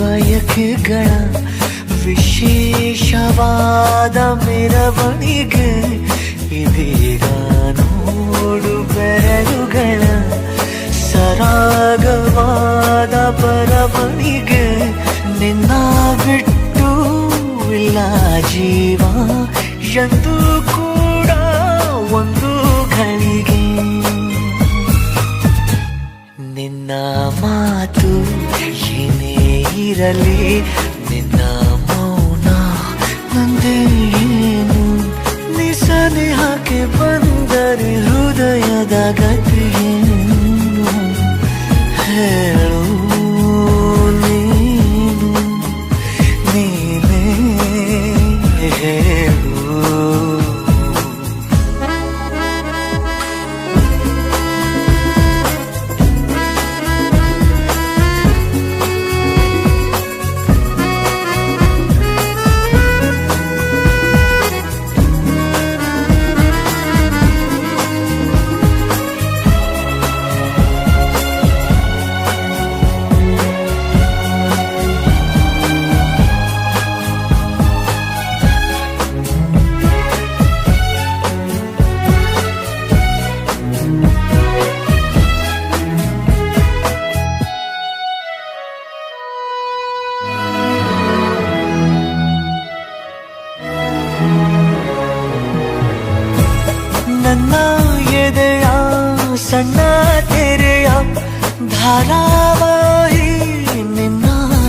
ಬಯಕೆಗಳ ವಿಶೇಷವಾದ ಮೆರವಣಿಗೆ ಇದೀಗ ನೋಡು ಬೆರಳುಗಳ ಸರಾಗವಾದ ಬರವಣಿಗೆ ನಿನ್ನ ಬಿಟ್ಟು ಇಲ್ಲ ಜೀವ ಎಂದು ಕೂಡ ಒಂದು ಘಳಿಗೆ ನಿನ್ನ ಮಾತು ಏನೇ ಇರಲಿ ನಿನ್ನ ಮೌನ ನಂದೇನು ನಿಸನಿಹಕ್ಕೆ ಬಂದರೆ ಹೃದಯದ ಗತಿಯೇನು ಹೇಳು ನೀನು ನೀನೇ ಹೇಳು ನನ್ನ ಎದೆಯ ಸಣ್ಣ ತೆರೆಯ ಧಾರಾವಾಹಿ ನಿನ್ನ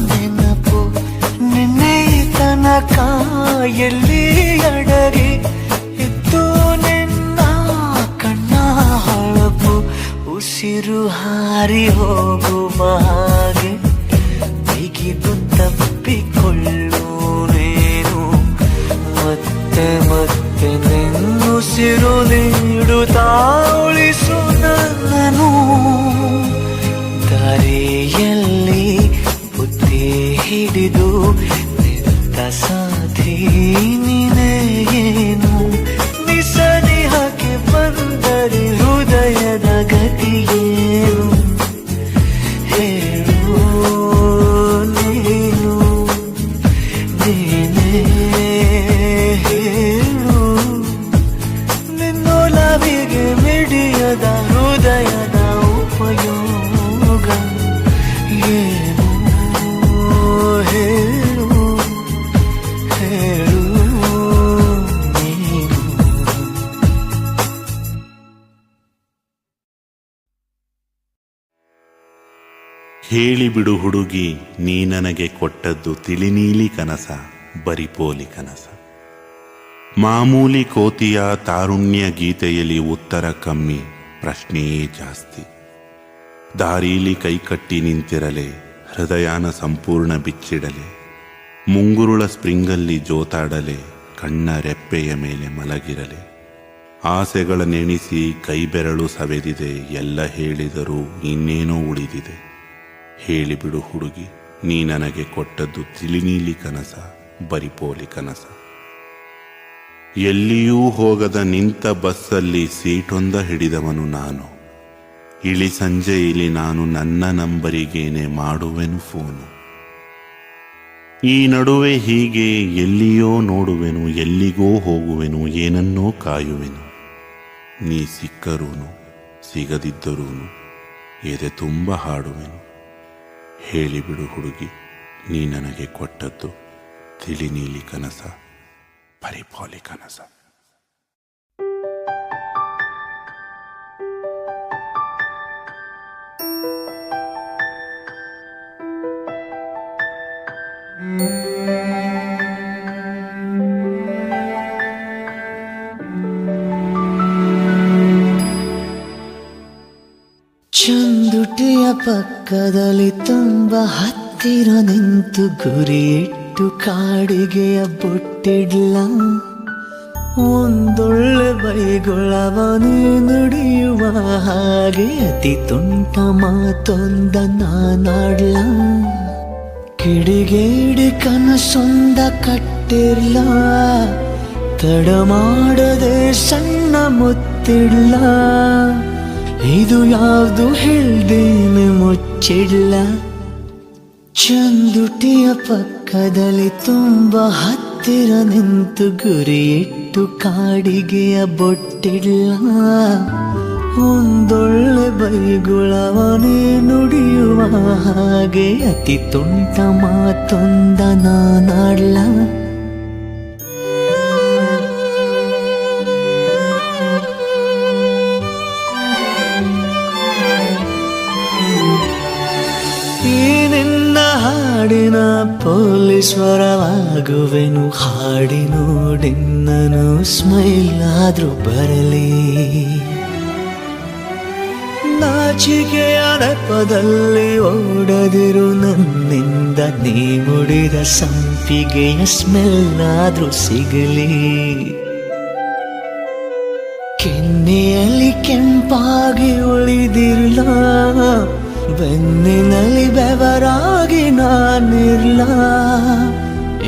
ನೆನಪು ನಿನ್ನೆ ತನಕ ಎಲ್ಲಿ ಅಡಗಿ ಇತ್ತು ನಿನ್ನ ಕಣ್ಣ ಹೊಳಪು ಉಸಿರು ಹಾರಿ ಹೋಗುವ ಹಾಗೆ ಬಿಗಿದು ತಪ್ಪಿಕೊಳ್ಳು ನೀನು ಮತ್ತೆ ಮತ್ತೆ ನಿನ್ನುಸಿರು ನೀಡುತ್ತಾ ಉಳಿಸು ನನ್ನನು ದಾರಿಯಲ್ಲಿ ಬುದ್ಧಿ ಹಿಡಿದು ನಿಂತ ಸಾಧಿ ನೀನೇ ಏನು ನಿಸನಿಹಕ್ಕೆ ಬಂದರೆ ಹೃದಯದ ಗತಿಯೇನು ಹೇಳು ನೀನು ನೀನೇ ಹೇಳು ನಿನ್ನೊಲವಿಗೆ ಮಿಡಿಯದ ಹೃದಯದ ಉಪಯೋಗ ಏನು ಹೇಳು ಹೇಳು ನೀನು ಹೇಳಿಬಿಡು ಹುಡುಗಿ ನೀ ನನಗೆ ಕೊಟ್ಟದ್ದು ತಿಳಿನೀಲಿ ಕನಸ ಬರಿಪೋಲಿ ಕನಸ ಮಾಮೂಲಿ ಕೋತಿಯ ತಾರುಣ್ಯ ಗೀತೆಯಲ್ಲಿ ಉತ್ತರ ಕಮ್ಮಿ ಪ್ರಶ್ನೆಯೇ ಜಾಸ್ತಿ ದಾರೀಲಿ ಕೈಕಟ್ಟಿ ನಿಂತಿರಲೆ ಹೃದಯನ ಸಂಪೂರ್ಣ ಬಿಚ್ಚಿಡಲೆ ಮುಂಗುರುಳ ಸ್ಪ್ರಿಂಗಲ್ಲಿ ಜೋತಾಡಲೆ ಕಣ್ಣ ರೆಪ್ಪೆಯ ಮೇಲೆ ಮಲಗಿರಲೆ ಆಸೆಗಳ ನೆನೆಸಿ ಕೈಬೆರಳು ಸವೆದಿದೆ ಎಲ್ಲ ಹೇಳಿದರೂ ಇನ್ನೇನೋ ಉಳಿದಿದೆ ಹೇಳಿಬಿಡು ಹುಡುಗಿ ನೀ ನನಗೆ ಕೊಟ್ಟದ್ದು ತಿಳಿನೀಲಿ ಕನಸ ಬರಿಪೋಲಿ ಕನಸ ಎಲ್ಲಿಯೂ ಹೋಗದ ನಿಂತ ಬಸ್ಸಲ್ಲಿ ಸೀಟೊಂದ ಹಿಡಿದವನು ನಾನು ಇಳಿ ಸಂಜೆ ಇಲ್ಲಿ ನಾನು ನನ್ನ ನಂಬರಿಗೇನೆ ಮಾಡುವೆನು ಫೋನು ಈ ನಡುವೆ ಹೀಗೆ ಎಲ್ಲಿಯೋ ನೋಡುವೆನು ಎಲ್ಲಿಗೋ ಹೋಗುವೆನು ಏನನ್ನೋ ಕಾಯುವೆನು ನೀ ಸಿಕ್ಕರೂನು ಸಿಗದಿದ್ದರೂ ಎದೆ ತುಂಬ ಹಾಡುವೆನು ಹೇಳಿಬಿಡು ಹುಡುಗಿ ನೀ ನನಗೆ ಕೊಟ್ಟದ್ದು ತಿಳಿ ನೀಲಿ ಕನಸ ಪರಿಪೋಲಿ ಕನಸ ಚಂದುಟಿಯ ಪಕ್ಕದಲ್ಲಿ ತುಂಬ ಹತ್ತಿರ ನಿಂತು ಗುರಿಯಿಟ್ಟು ಕಾಡಿಗೆಯ ಬೊಟ್ಟಿಡ್ಲ ಒಂದೊಳ್ಳೆ ಬೈಗೊಳವನು ನುಡಿಯುವ ಹಾಗೆ ಅತಿ ತುಂಟ ಮಾತೊಂದ ನಾನಾಡ್ಲ ಕಿಡಿಗೇಡಿ ಕನಸೊಂದ ಕಟ್ಟಿರ್ಲ ತಡ ಮಾಡದೆ ಸಣ್ಣ ಮುತ್ತಿಡ್ಲ ಇದು ಯಾವುದು ಹೇಳ್ದೇನೆ ಮುಚ್ಚಿಡ್ಲ ಚಂದುಟಿಯ ಪಕ್ಕದಲ್ಲಿ ತುಂಬ ಹತ್ತಿರ ನಿಂತು ಗುರಿಯಿಟ್ಟು ಕಾಡಿಗೆಯ ಬೊಟ್ಟಿಲ್ಲ ಒಂದೊಳ್ಳೆ ಬೈಗುಳವನೇ ನುಡಿಯುವ ಹಾಗೆ ಅತಿ ತುಂಟ ಮಾತೊಂದ ನಾನಾಡ್ಲ ಈ ನಿನ್ನ ಹಾಡಿನ ಪೊಲೀಸ್ವರವಾಗುವೆನು ಹಾಡಿ ನೋಡಿನ್ನನು ಸ್ಮೈಲ್ ಆದ್ರೂ ಬರಲಿ ನಾಚಿಕೆಯ ನೆಪದಲ್ಲಿ ಓಡದಿರು ನನ್ನಿಂದ ನೀ ಮುಡಿದ ಸಂಪಿಗೆಯ ಸ್ಮೆಲ್ ಆದ್ರೂ ಸಿಗಲಿ ಕೆನ್ನೆಯಲ್ಲಿ ಕೆಂಪಾಗಿ ಉಳಿದಿರಲ ಬೆನ್ನಿನಲ್ಲಿ ಬೆವರಾಗಿ ನಾನಿರ್ಲ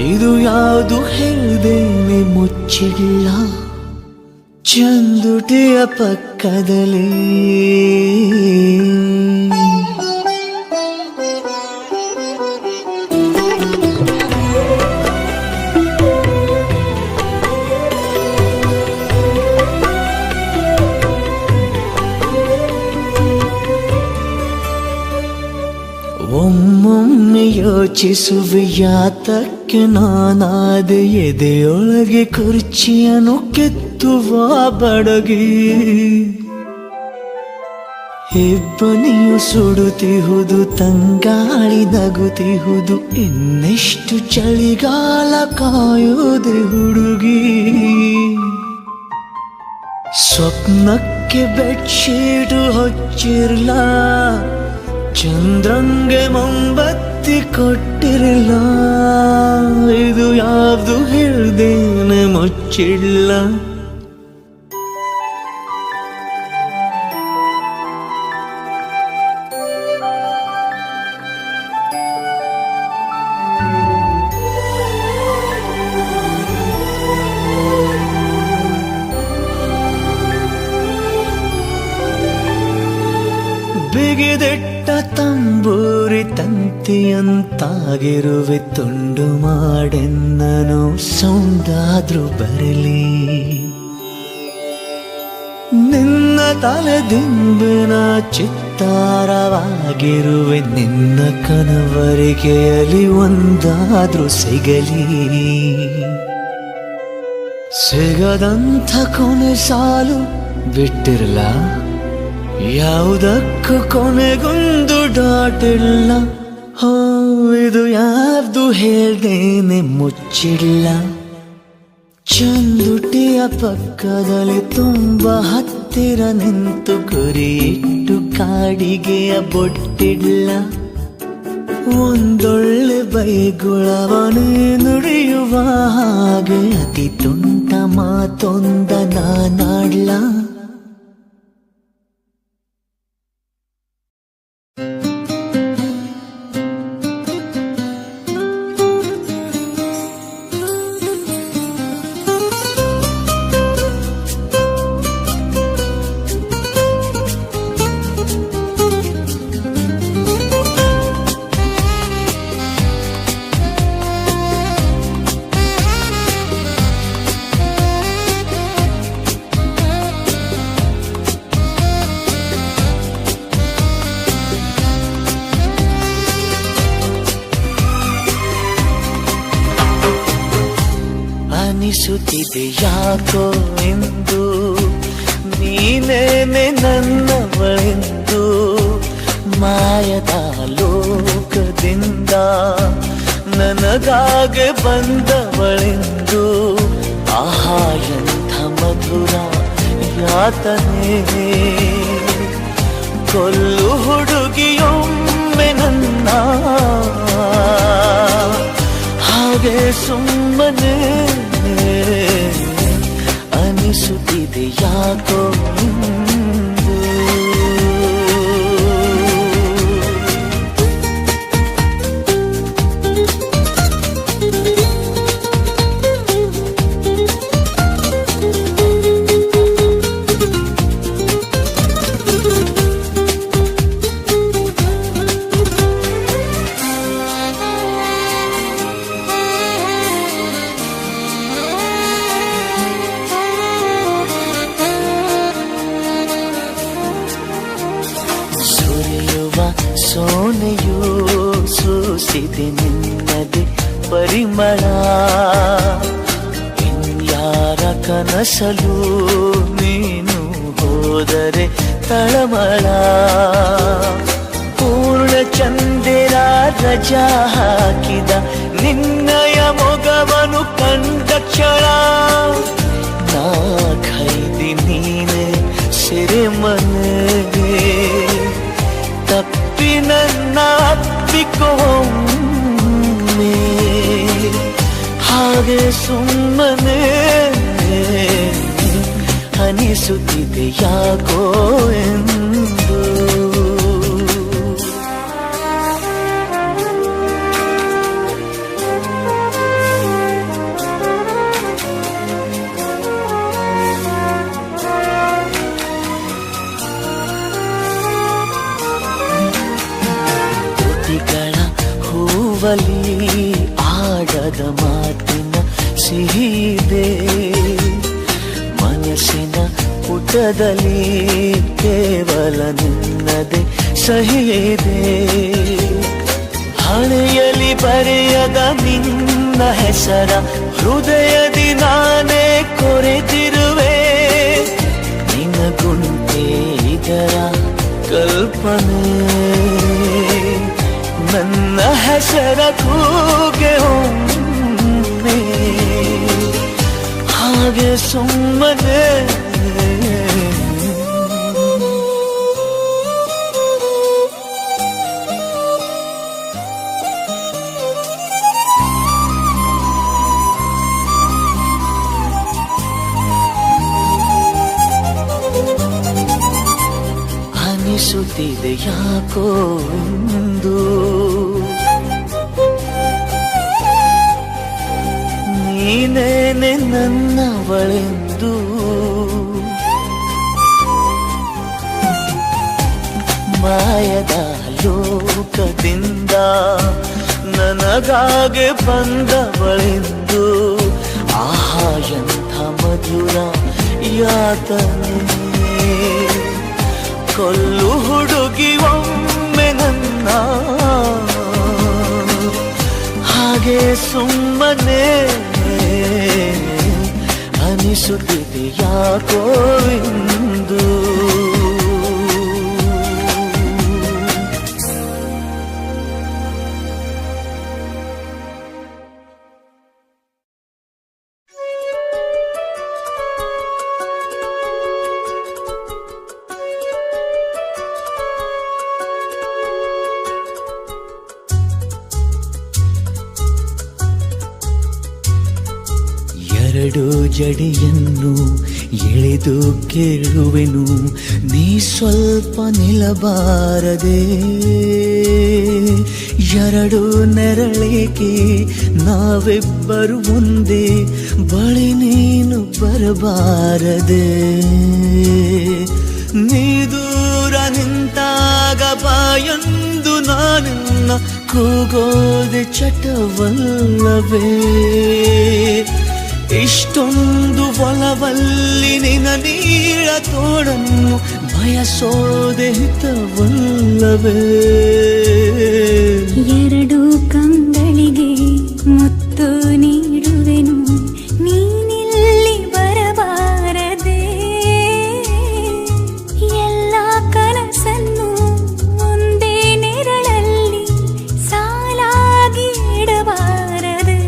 ಇದು ಯಾವುದು ಹೇಳ್ದೇನೆ ಮುಚ್ಚಿಲ್ಲ ಚಂದುಟಿಯ ಪಕ್ಕದಲ್ಲಿ ಒಮ್ಮೊಮ್ಮೆ ಯೋಚಿಸುವೆ ಯಾತಕ್ಕೆ ನಾನಾದ ಎದೆಯೊಳಗೆ ಕುರ್ಚಿಯನ್ನು ಕೆತ್ತುವ ಬಡಗಿ ಇಬ್ಬನಿಯು ಸುಡುತ್ತಿಹುದು ತಂಗಾಳಿ ನಗುತ್ತಿಹುದು ಇನ್ನೆಷ್ಟು ಚಳಿಗಾಲ ಕಾಯುವುದೇ ಹುಡುಗಿ ಸ್ವಪ್ನಕ್ಕೆ ಬೆಡ್ಶೀಟು ಹೊಚ್ಚಿರ್ಲ ಚಂದ್ರಂಗೆ ಮೊಂಬತ್ತಿ ಕೊಟ್ಟಿರಲ್ಲ ಇದು ಯಾವ್ದು ಹೇಳ್ದೇನೆ ಮುಚ್ಚಿಲ್ಲ ಬಿಗಿದೆಟ್ಟ ತಂಬೂರಿ ತಂತಿಯಂತಾಗಿರುವೆ ತುಂಡು ಮಾಡೆನ್ನನು ಸೌಂಡಾದ್ರೂ ಬರಲಿ ನಿನ್ನ ತಲೆ ದಿಂಬಿನ ಚಿತ್ತಾರವಾಗಿರುವೆ ನಿನ್ನ ಕನವರಿಗೆಯಲ್ಲಿ ಒಂದಾದ್ರೂ ಸಿಗಲಿ ಸಿಗದಂಥ ಕೊನೆ ಸಾಲು ಬಿಟ್ಟಿರಲ್ಲ ಯಾವುದಕ್ಕೂ ಕೊನೆಗೊಂದು ಡಾಟಿಲ್ಲ ಹೋ ಇದು ಯಾವ್ದು ಹೇಳ್ದೇನೆ ಮುಚ್ಚಿಲ್ಲ ಚಂದುಟಿಯ ಪಕ್ಕದಲ್ಲಿ ತುಂಬ ಹತ್ತಿರ ನಿಂತು ಗುರಿಯಿಟ್ಟು ಕಾಡಿಗೆಯ ಬೊಟ್ಟಿಲ್ಲ ಒಂದೊಳ್ಳೆ ಬೈಗುಳವನೇ ನುಡಿಯುವ ಹಾಗೆ ಅತಿ ತುಂಟ ಮಾತೊಂದ ನಾನಾಡ್ಲ ಅನಿಸುತ್ತಿದೆ ಯಾಕೋ ಎಂದು ನೀನೇನೆ ನನ್ನವಳೆಂದು ಮಾಯದ ಲೋಕದಿಂದ ನನಗಾಗೆ ಬಂದವಳೆಂದು ಆಹಾ ಎಂಥ ಮಧುರ ಯಾತನೆ ಕೊಲ್ಲು ಹುಡುಗಿಯೊಮ್ಮೆ ನನ್ನ ಹಾಗೆ ಸುಮ್ಮನೆ ಅನಿಸುತ್ತಿದೆ ಯಾಕೋ ಪರಿಮಳ ಇನ್ಯಾರ ಕನಸಲು ನೀನು ಹೋದರೆ ತಳಮಳ ಪೂರ್ಣ ಚಂದಿರ ರಜಾ ಹಾಕಿದ ನಿನ್ನಯ ಮೊಗವನು ಕಂಡ ಕ್ಷಣ ನಾ ಖೈದಿ ನೀನೆ ಸೆರೆಮನೆಗೆ ತಪ್ಪಿ ನನ್ನ ಅಪ್ಪಿಕೊಮ್ಮೆ ಹಾಗೆ ಸುಮ್ಮನೆ ಅನಿಸುತ್ತಿದೆ ಯಾಕೋ ಎಂದು ಹೂವಲಿ ಆಡದ ಮಾತಿನ ಸಿಹಿದೆ ಮನಸ್ಸಿನ ಪುಟದಲ್ಲಿ ಕೇವಲ ನಿನ್ನದೆ ಸಹಿದೆ ಹಣೆಯಲ್ಲಿ ಬರೆಯದ ನಿನ್ನ ಹೆಸರ ಹೃದಯದಿ ನಾನೇ ಕೊರೆತಿರುವೆ ನಿನಗುಂಟೆ ಇದರ ಕಲ್ಪನೆ ನನ್ನ ಹೆಸರ ಕೂಗೆ ಒಮ್ಮೆ ಹಾಗೆ ಸುಮ್ಮನೆ ಅನಿಸುತ್ತಿದೆ ಯಾಕೋ ಎಂದು ನೀನೇನೆ ನನ್ನವಳೆಂದು ಮಾಯದ ಲೋಕದಿಂದ ನನಗಾಗೆ ಬಂದವಳೆಂದು ಆಹಾ ಎಂಥ ಮಧುರ ಯಾತನೆ ಕೊಲ್ಲು ಹುಡುಗಿ ಒಮ್ಮೆ ನನ್ನ ಹಾಗೆ ಸುಮ್ಮನೆ ಅನಿಸುತ್ತಿದೆ ಯಾಕೋ ಎಂದು ಎರಡು ಜಡಿಯನ್ನು ಎಳೆದು ಕೇಳುವೆನು ನೀ ಸ್ವಲ್ಪ ನಿಲ್ಲಬಾರದೆ ಎರಡು ನೆರಳೇಕೆ ನಾವಿಬ್ಬರು ಒಂದೇ ಬಳಿ ನೀನು ಬರಬಾರದೆ ನೀ ದೂರ ನಿಂತಾಗ ಬಾಯೊಂದು ನಾನನ್ನ ಕೂಗೋದೆ ಚಟವಲ್ಲವೇ ಇಷ್ಟೊಂದು ಒಲವಲ್ಲಿ ನಿನ ನೀಳ ತೋಡನ್ನು ಬಯಸೋದೆ ಹಿತವಲ್ಲವೇ ಎರಡು ಕಂಗಳಿಗೆ ಮುತ್ತು ನೀಡುವೆನು ನೀನಿಲ್ಲಿ ಬರಬಾರದೆ ಎಲ್ಲ ಕನಸನ್ನು ಒಂದೇ ನೆರಳಲ್ಲಿ ಸಾಲಾಗಿ ಇಡಬಾರದೆ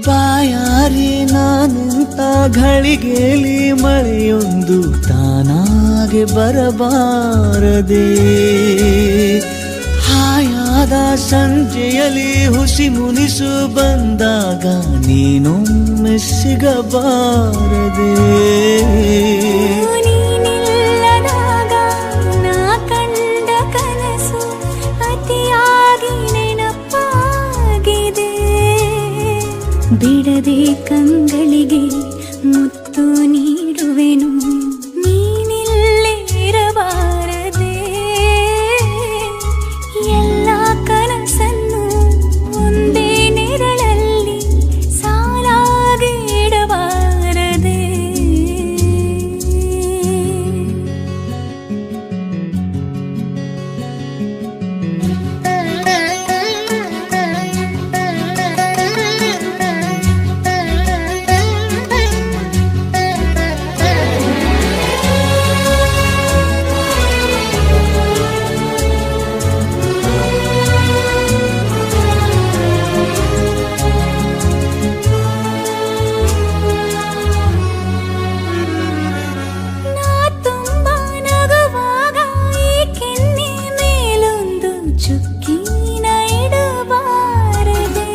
ಬಾಯಾರಿ ನಾನಿಂತ ಘಳಿಗೆಲಿ ಮಳೆಯೊಂದು ತಾನಾಗೆ ಬರಬಾರದೆ ಹಾಯಾದ ಸಂಜೆಯಲ್ಲಿ ಹುಸಿ ಮುನಿಸು ಬಂದಾಗ ನೀನೊಮ್ಮೆ ಸಿಗಬಾರದೆ ನೀನಿಲ್ಲದಾಗ ನಾ ಕಂಡ ಕನಸು ಬಿಡದೆ ಕಂಗಳಿಗೆ ಮುತ್ತು ನೀಡುವೆನು ನೀನಿಲ್ಲೇ ಇರಬಾರದೆ ಎಲ್ಲ ಕನಸನ್ನು ಒಂದೇ ನೆರಳಲ್ಲಿ ಸಾಲಾಗಿ ಇಡಬಾರದೆ ಚುಕ್ಕಿನ ಇಡಬಾರದೆ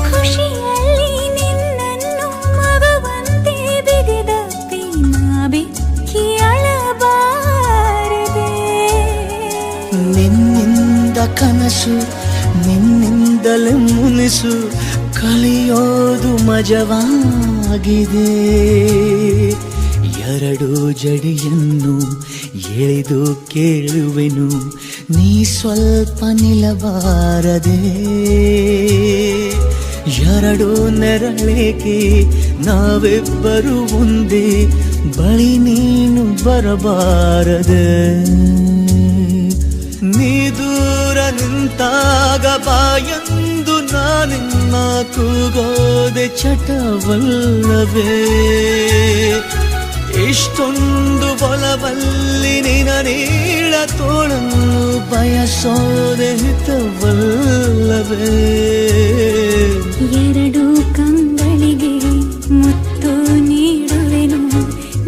ಖುಷಿಯಲ್ಲಿ ನಿನ್ನನ್ನು ಮಗುವಂತೆ ಬಿಗಿದಪ್ಪಿ ನಾ ಬೆಕ್ಕಿ ಅಳಬಾರದೆ ನಿನ್ನಿಂದ ಕನಸು ನಿನ್ನಿಂದಲೇ ಮುನಿಸು ಕಲಿಯೋದು ಮಜವಾಗಿದೆ ಎರಡು ಜಡಿಯನ್ನು ಎಳೆದು ಕೇಳುವೆನು ನೀ ಸ್ವಲ್ಪ ನಿಲ್ಲಬಾರದೆ ಎರಡು ನೆರಳೇಕೆ ನಾವಿಬ್ಬರು ಒಂದೇ ಬಳಿ ನೀನು ಬರಬಾರದೆ ನೀ ದೂರ ನಿಂತಾಗ ಬಾಯಂದು ನಾನಿನ್ನ ಕೂಗೋದೆ ಚಟವಲ್ಲವೇ ಇಷ್ಟೊಂದು ಬಲವಲ್ಲಿ ನಿನ ನೀಳ ತೋಳನ್ನು ಬಯಸೋದೆ ಹಿತವಲ್ಲವೇ ಎರಡು ಕಂಗಳಿಗೆ ಮುತ್ತು ನೀಡುವೆನು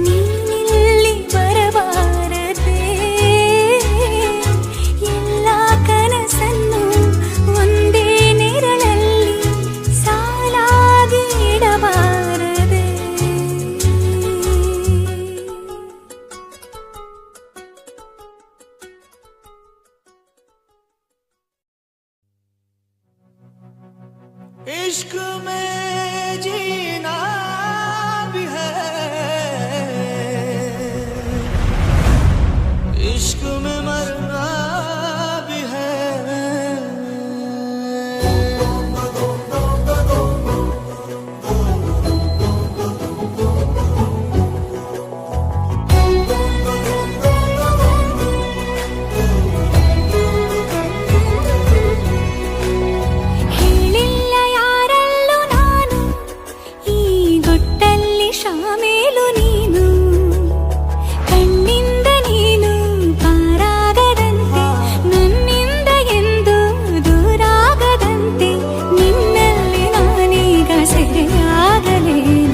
ನೀನಿಲ್ಲಿ ಬರಬಾರದೆ ಎಲ್ಲ ಕನಸನ್ನು ಒಂದೇ ನೆರಳಲ್ಲಿ ಸಾಲಾಗಿ ಇಡಬಾರದೆ इश्क में जीना भी है इश्क में मरना भी है ಹೇಳಿಲ್ಲ ಯಾರಲ್ಲೂ ನಾನು ಈ ಗುಟ್ಟಲ್ಲಿ ಶಾಮೇಲು ನೀನು ಕಣ್ಣಿಂದ ನೀನು ಪಾರಾಗದಂತೆ ನನ್ನಿಂದ ಎಂದು ದೂರಾಗದಂತೆ ನಿನ್ನಲ್ಲಿ ನಾನೀಗ ಸೆರೆಯಾಗಲೇನು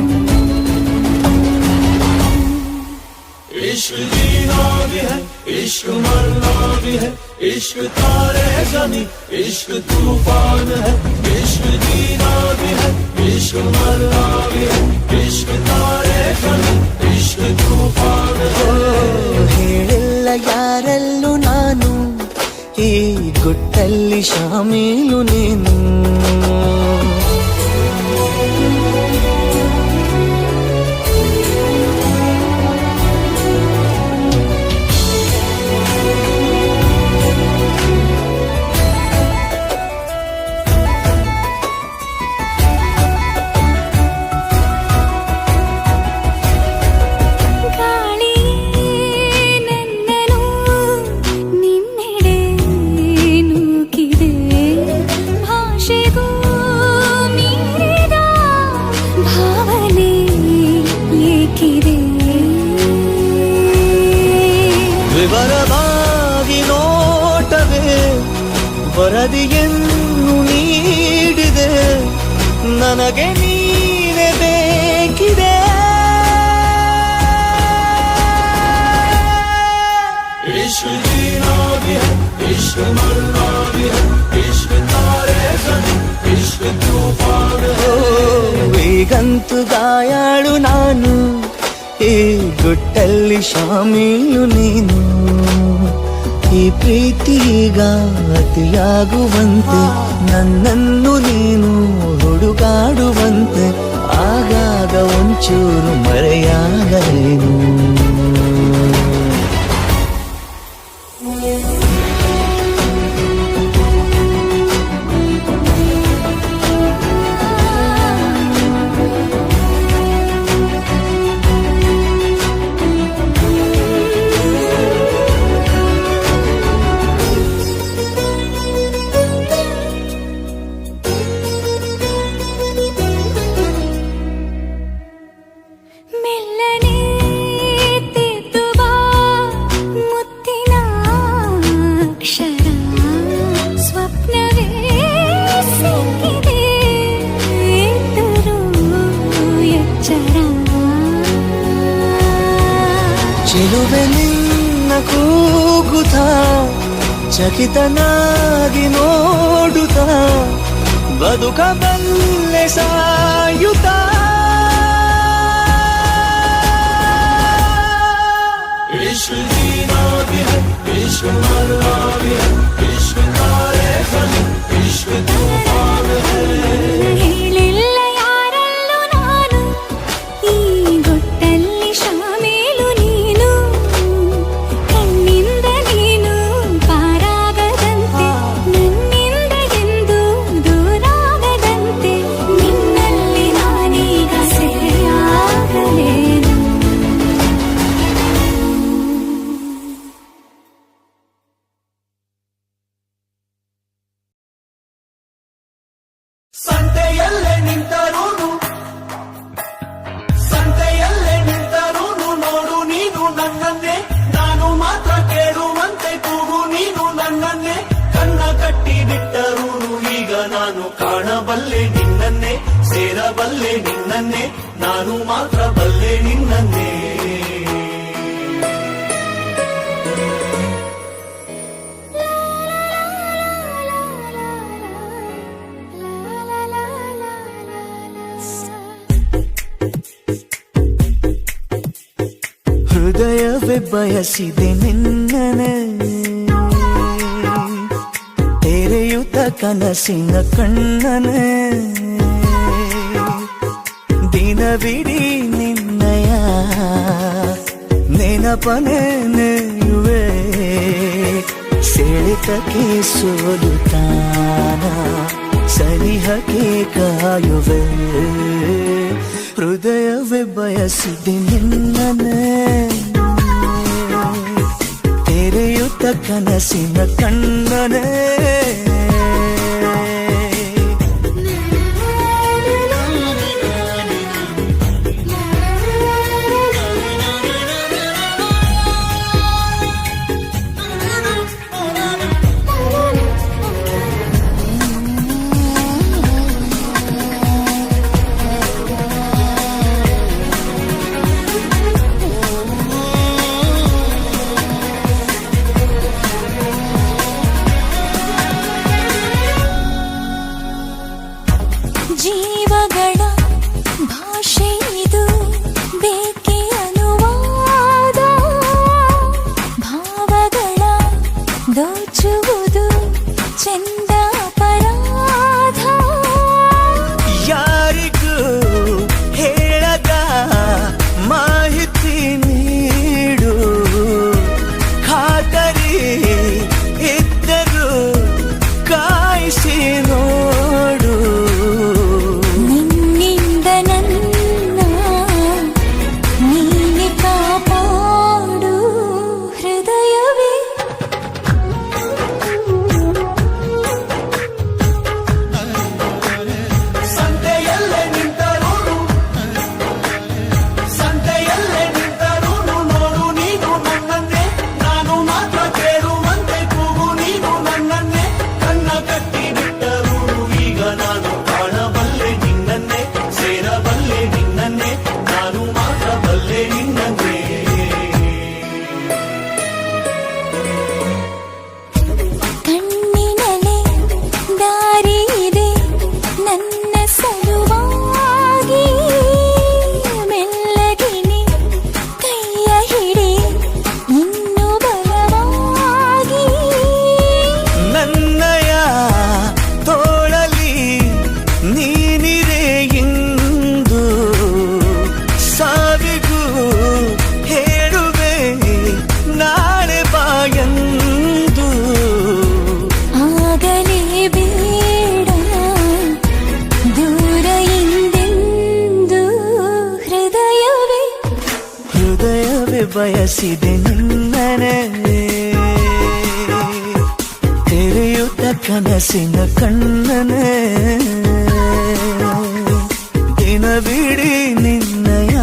इश्क जीना भी है इश्क मरना भी है इश्क तारे जमी इश्क तूफान है इश्क जीना भी है इश्क मरना भी है इश्क तारे जमी इश्क तूफान है ಹೇಳಿಲ್ಲ ಯಾರಲ್ಲೂ ನಾನು ಈ ಗುಟ್ಟಲ್ಲಿ ಶಾಮೀಲು ನೀನು ವಿವರವಾಗಿ ನೋಟವೇ ವರದಿಯನ್ನು ನೀಡಿದೆ ನನಗೆ ನೀನೇ ಬೇಕಿದೆ इश्क जीना भी है इश्क मरना भी है इश्क तारे जमी इश्क तूफान है ಈಗಂತೂ ಗಾಯಾಳು ನಾನು ಈ ಗುಟ್ಟಲ್ಲಿ ಶಾಮೀಲು ನೀನು ಈ ಪ್ರೀತಿಗ ಅತಿಯಾಗುವಂತೆ ನನ್ನನ್ನು ನೀನು ಹುಡುಗಾಡುವಂತೆ ಆಗಾಗ ಒಂಚೂರು ಮರೆಯಾಗಲೇನು. ಮೆಲ್ಲನೆ ತಿದ್ದು ಬಾ ಮುತ್ತಿನ ಅಕ್ಷರ ಸ್ವಪ್ನವೇ ಸಿಕ್ಕಿದೆ ಎದುರು ಎಚ್ಚರ ಚೆಲುವೆ ನಿನ್ನ ಕೂಗುತ್ತ ಚಕಿತನಾಗಿ ನೋಡುತ್ತ ಬದುಕಬಲ್ಲೆ ಸಾಯುತ್ತ इश्क जीना भी है इश्क मरना भी है इश्क तारे फनी इश्क तूफान है. ಹೇಳಿಲ್ಲ ಯಾರಲ್ಲೂ ನಾನು ಈ ಗುಟ್ಟಲ್ಲಿ ಶಾಮೇಲು ನೀನು ಕಣ್ಣಿಂದ ನೀನು ಪಾರಾಗದಂತೆ ನನ್ನಿಂದ ಎಂದು ದೂರಾಗದಂತೆ ನಿನ್ನಲ್ಲಿ ನಾನೀಗ ಸೆರೆಯಾಗಲೇನು. ಸಂತೆಯಲ್ಲೇ ನಿಂತರೂನು ನೋಡು ನೀನು ನನ್ನನ್ನೇ ನಾನು ಮಾತ್ರ ಕೇಳುವಂತೆ ಕೂಗು ನೀನು ನನ್ನನ್ನೇ ಕಣ್ಣ ಕಟ್ಟಿ ಬಿಟ್ಟರೂನು ಈಗ ನಾನು ಕಾಣಬಲ್ಲೆ ನಿನ್ನನ್ನೇ ಸೇರಬಲ್ಲೆ ನಿನ್ನನ್ನೇ ನಾನು ಮಾತ್ರ ಬಲ್ಲೆ ನಿನ್ನನ್ನೇ. ಹೃದಯವೇ ಬಯಸಿದೆ ನಿನ್ನನೆ ತೆರೆಯುತ್ತ ಕನಸಿನ ಕಣ್ಣನೆ ದಿನವಿಡೀ ನಿನ್ನಯ ನೆನಪನೆ ನೆಯುವೆ ಸೆಳೆತಕ್ಕೆ ಸೋಲುತ್ತಾನ ಸನಿಹಕ್ಕೆ ಕಾಯುವೆ ಹೃದಯವೇ ಬಯಸಿದೆ ನಿನ್ನನೆ ತೆರೆಯುತ್ತ ಕನಸಿನ ಕಣ್ಣನೆ ಜೀವಗಳ ಭಾಷೆ ಇದು ಬೇಕೆ ಅನುವಾದ ಭಾವಗಳ ದೋಚುವುದು ಚೆಂದ ಅಪರಾಧ ಯಾರಿಗೂ ಹೇಳದ ಮಾಹಿತಿ ನೀಡು ಖಾತರಿ ಇದ್ದರೂ ಕಾಯಿಸಿ ನೋಡು ನಿನ್ನಿಂದ ನನ್ನ ನೀನೆ ಕಾಪಾಡು ಹೃದಯವೇ ಬಯಸಿದೆ ನಿನ್ನನೆ ತೆರೆಯುತ್ತ ಕನಸಿನ ಕಣ್ಣನೆ ದಿನವಿಡೀ ನಿನ್ನಯ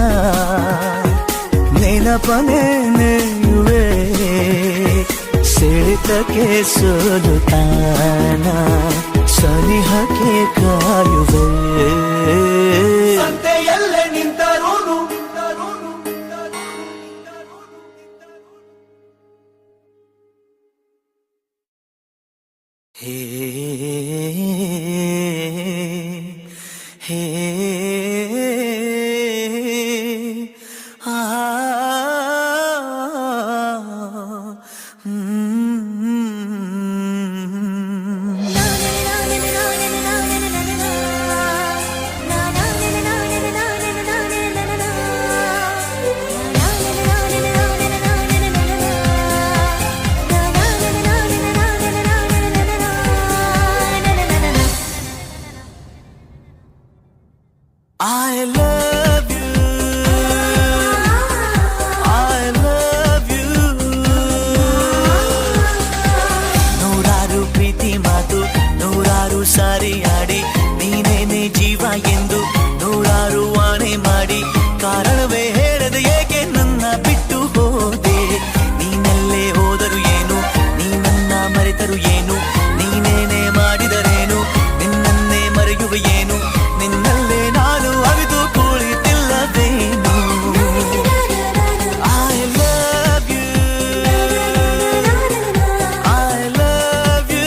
ನೆನಪನೆ ನೆಯುವೆ ಸೆಳೆತಕ್ಕೆ ಸೋಲುತ್ತಾನ ಸನಿಹಕ್ಕೆ ಕಾಯುವೆ ಸಂತೆಯಲ್ಲೇ ನಿಂತರೋನು ಹೇ ಹೇ ಆ I love you, I love you. ನೂರಾರು ಪ್ರೀತಿ ಮಾತು ನೂರಾರು ಸಾರಿ ಆಡಿ ನೀನೇನೆ ಜೀವ ಎಂದು ನೂರಾರು ವಾಣೆ ಮಾಡಿ ಕಾರಣವೇ ಹೇಳದೆ ಏಕೆ ನನ್ನ ಬಿಟ್ಟು ಹೋದೆ ನೀನೆಲ್ಲೇ ಹೋದರು ಏನು ನೀ ನನ್ನ ಮರೆತರು ಏನು ನೀನೇನೆ ಮಾಡಿದರೇನು ನಿನ್ನನ್ನೇ ಮರೆಯುವ ಏನು ನಿನ್ನಲ್ಲೇ ನಾನು ಅವಿತು ಕುಳಿತಿಲ್ಲವೇನು I love you, I love you.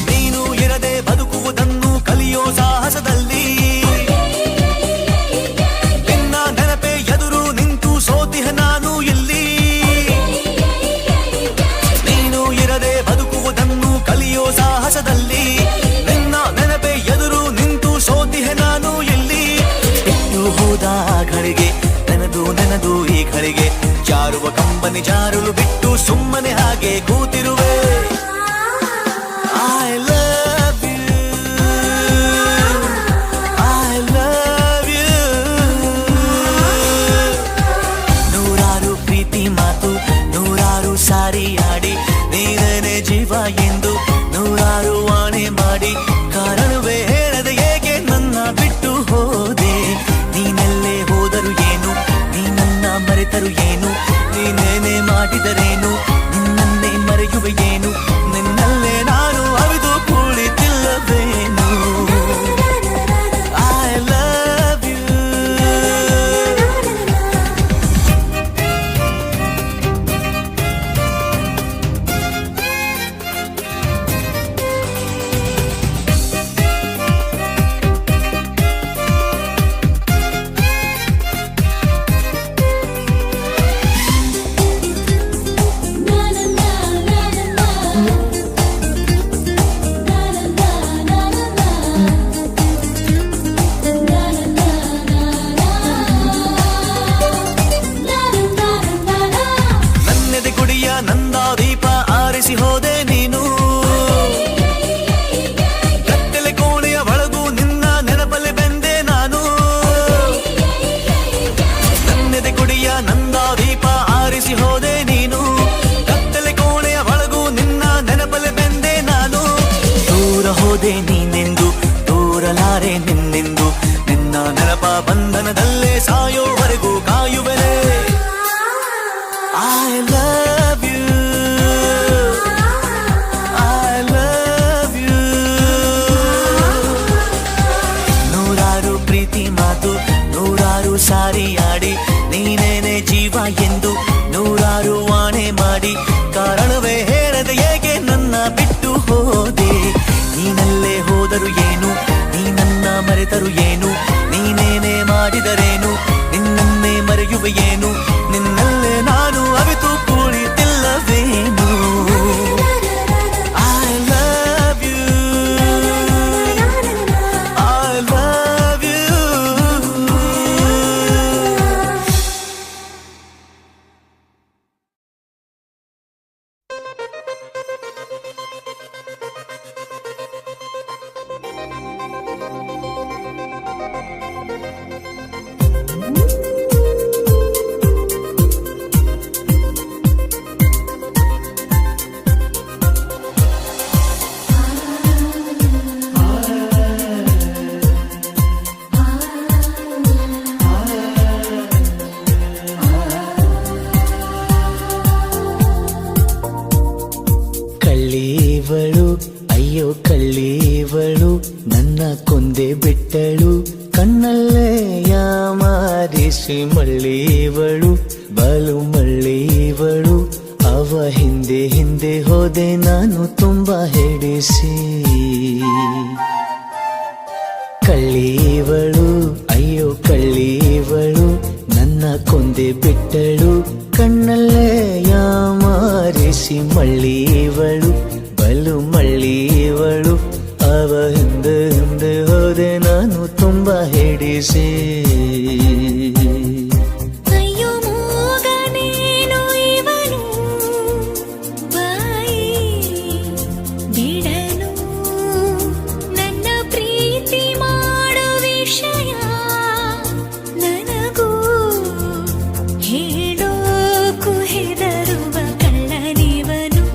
ನೀನು ಇರದೆ ಬದುಕುವುದನ್ನು ಕಲಿಯೋ ಸಾಹಸದಲ್ಲಿ ನಿನ್ನ ನೆನಪೆ ಎದುರು ನಿಂತು ಸೋತಿಹ ನಾನು ಇಲ್ಲಿ ನೀನು ಇರದೆ ಬದುಕುವುದನ್ನು ಕಲಿಯೋ ಸಾಹಸದಲ್ಲಿ ನಿನ್ನ ನೆನಪೆ ಎದುರು ನಿಂತು ಸೋತಿಹ ನಾನು ಇಲ್ಲಿ ಬಿಟ್ಟು ಹೋದ ಘಳಿಗೆ ನೆನೆದು ಈ ಘಳಿಗೆ ಜಾರುವ ಕಂಬನಿ ಜಾರಲು ಬಿಟ್ಟು ಸುಮ್ಮನೆ ಹಾಗೆ ಕೂತಿರುವೆ I love you, I love you. ನೂರಾರು ಪ್ರೀತಿ ಮಾತು ನೂರಾರು ಸಾರಿ ಆಡಿ ನೀನೇನೆ ಜೀವ ಎಂದು ನೂರಾರು ವಾಣೆ ಮಾಡಿ ಕಾರಣವೇ ಹೇಳದೆ ಏಕೆ ನನ್ನ ಬಿಟ್ಟು ಹೋದೆ ನೀನೆಲ್ಲೇ ಹೋದರು ಏನು ನೀ ನನ್ನ ಮರೆತರು ಏನು ನೀನೇನೆ ಮಾಡಿದರೇನು ನಿನ್ನನ್ನೇ ಮರೆಯುವ ಏನು ನಿನ್ನಲ್ಲೇ ನಾನು ಅವಿದು ಕುಳಿತಿಲ್ಲವೇನು I love you. ನನ್ನೆದೆ ಗುಡಿಯ ನಂದ ದೀಪ ಆರಿಸಿ ಹೋದೆ ನೀನು ಕತ್ತಲೆ ಕೋಣೆಯ ಒಳಗೂ ನಿನ್ನ ನೆನಪಲ್ಲಿ ಬೆಂದೆ ನಾನು ನನ್ನೆದೆ ಗುಡಿಯ ನಂದ ದೀಪ ಆರಿಸಿ ಹೋದೆ ನೀನು ಕತ್ತಲೆ ಕೋಣೆಯ ಒಳಗೂ ನಿನ್ನ ನೆನಪಲ್ಲಿ ಬೆಂದೆ ನಾನು ದೂರ ಹೋದೆ ನೀನೆಂದು ದೂರಲಾರೆ ನಿನ್ನೆಂದು ನಿನ್ನ ನೆನಪ ಬಂಧನದಲ್ಲೇ ಸಾಯೋವರೆಗೂ ಕಾಯುವೆನೆ I love you, I love you. ನೂರಾರು ಪ್ರೀತಿ ಮಾತು ನೂರಾರು ಸಾರಿ ಆಡಿ ನೀನೇನೆ ಜೀವ ಎಂದು ನೂರಾರು ವಾಣೆ ಮಾಡಿ ಕಾರಣವೇ ಹೇಳದೆ ಏಕೆ ನನ್ನ ಬಿಟ್ಟು ಹೋದೆ ನೀನಲ್ಲೇ ಹೋದರು ಏನು ನೀ ನನ್ನ ಮರೆತರು ಏನು ನೀನೇನೆ ಮಾಡಿದರೇನು ನಿನ್ನನ್ನೇ ಮರೆಯುವ ಏನು ನಿನ್ನಲ್ಲೇ ನಾನು ಅವಿತು ಕುಳಿತಿಲ್ಲವೇನು ಕೊಂದೆ ಬಿಟ್ಟಳು ಕಣ್ಣಲ್ಲೇ ಯಾಮಾರಿಸಿ ಮಳ್ಳಿವಳು ಬಲು ಮಳ್ಳಿವಳು ಅವ ಹಿಂದೆ ಹಿಂದೆ ಹೋದೆ ನಾನು ತುಂಬಾ ಹೆಡಿಸಿ ಕಳ್ಳಿವಳು ಅಯ್ಯೋ ಕಳ್ಳಿವಳು ನನ್ನ ಕೊಂದೆ ಬಿಟ್ಟಳು ಕಣ್ಣಲ್ಲೇ ಯಾಮಾರಿಸಿ ಮಳ್ಳಿವಳು ಬಲು ಮಳ್ಳಿವಳು ಅವ ಹಿಂದೆ ಹಿಂದೆ ಹೋದೆ ನಾನು ತುಂಬಾ ಹೆಡಿಸಿ ಅಯ್ಯೋ ಮೂಗನೇನು ಇವನು ಬಾಯಿ ಬಿಡನು ನನ್ನ ಪ್ರೀತಿ ಮಾಡೋ ವಿಷಯ ನನಗೂ ಹೇಳೋಕು ಹೆದರುವ ಕಳ್ಳನಿವನು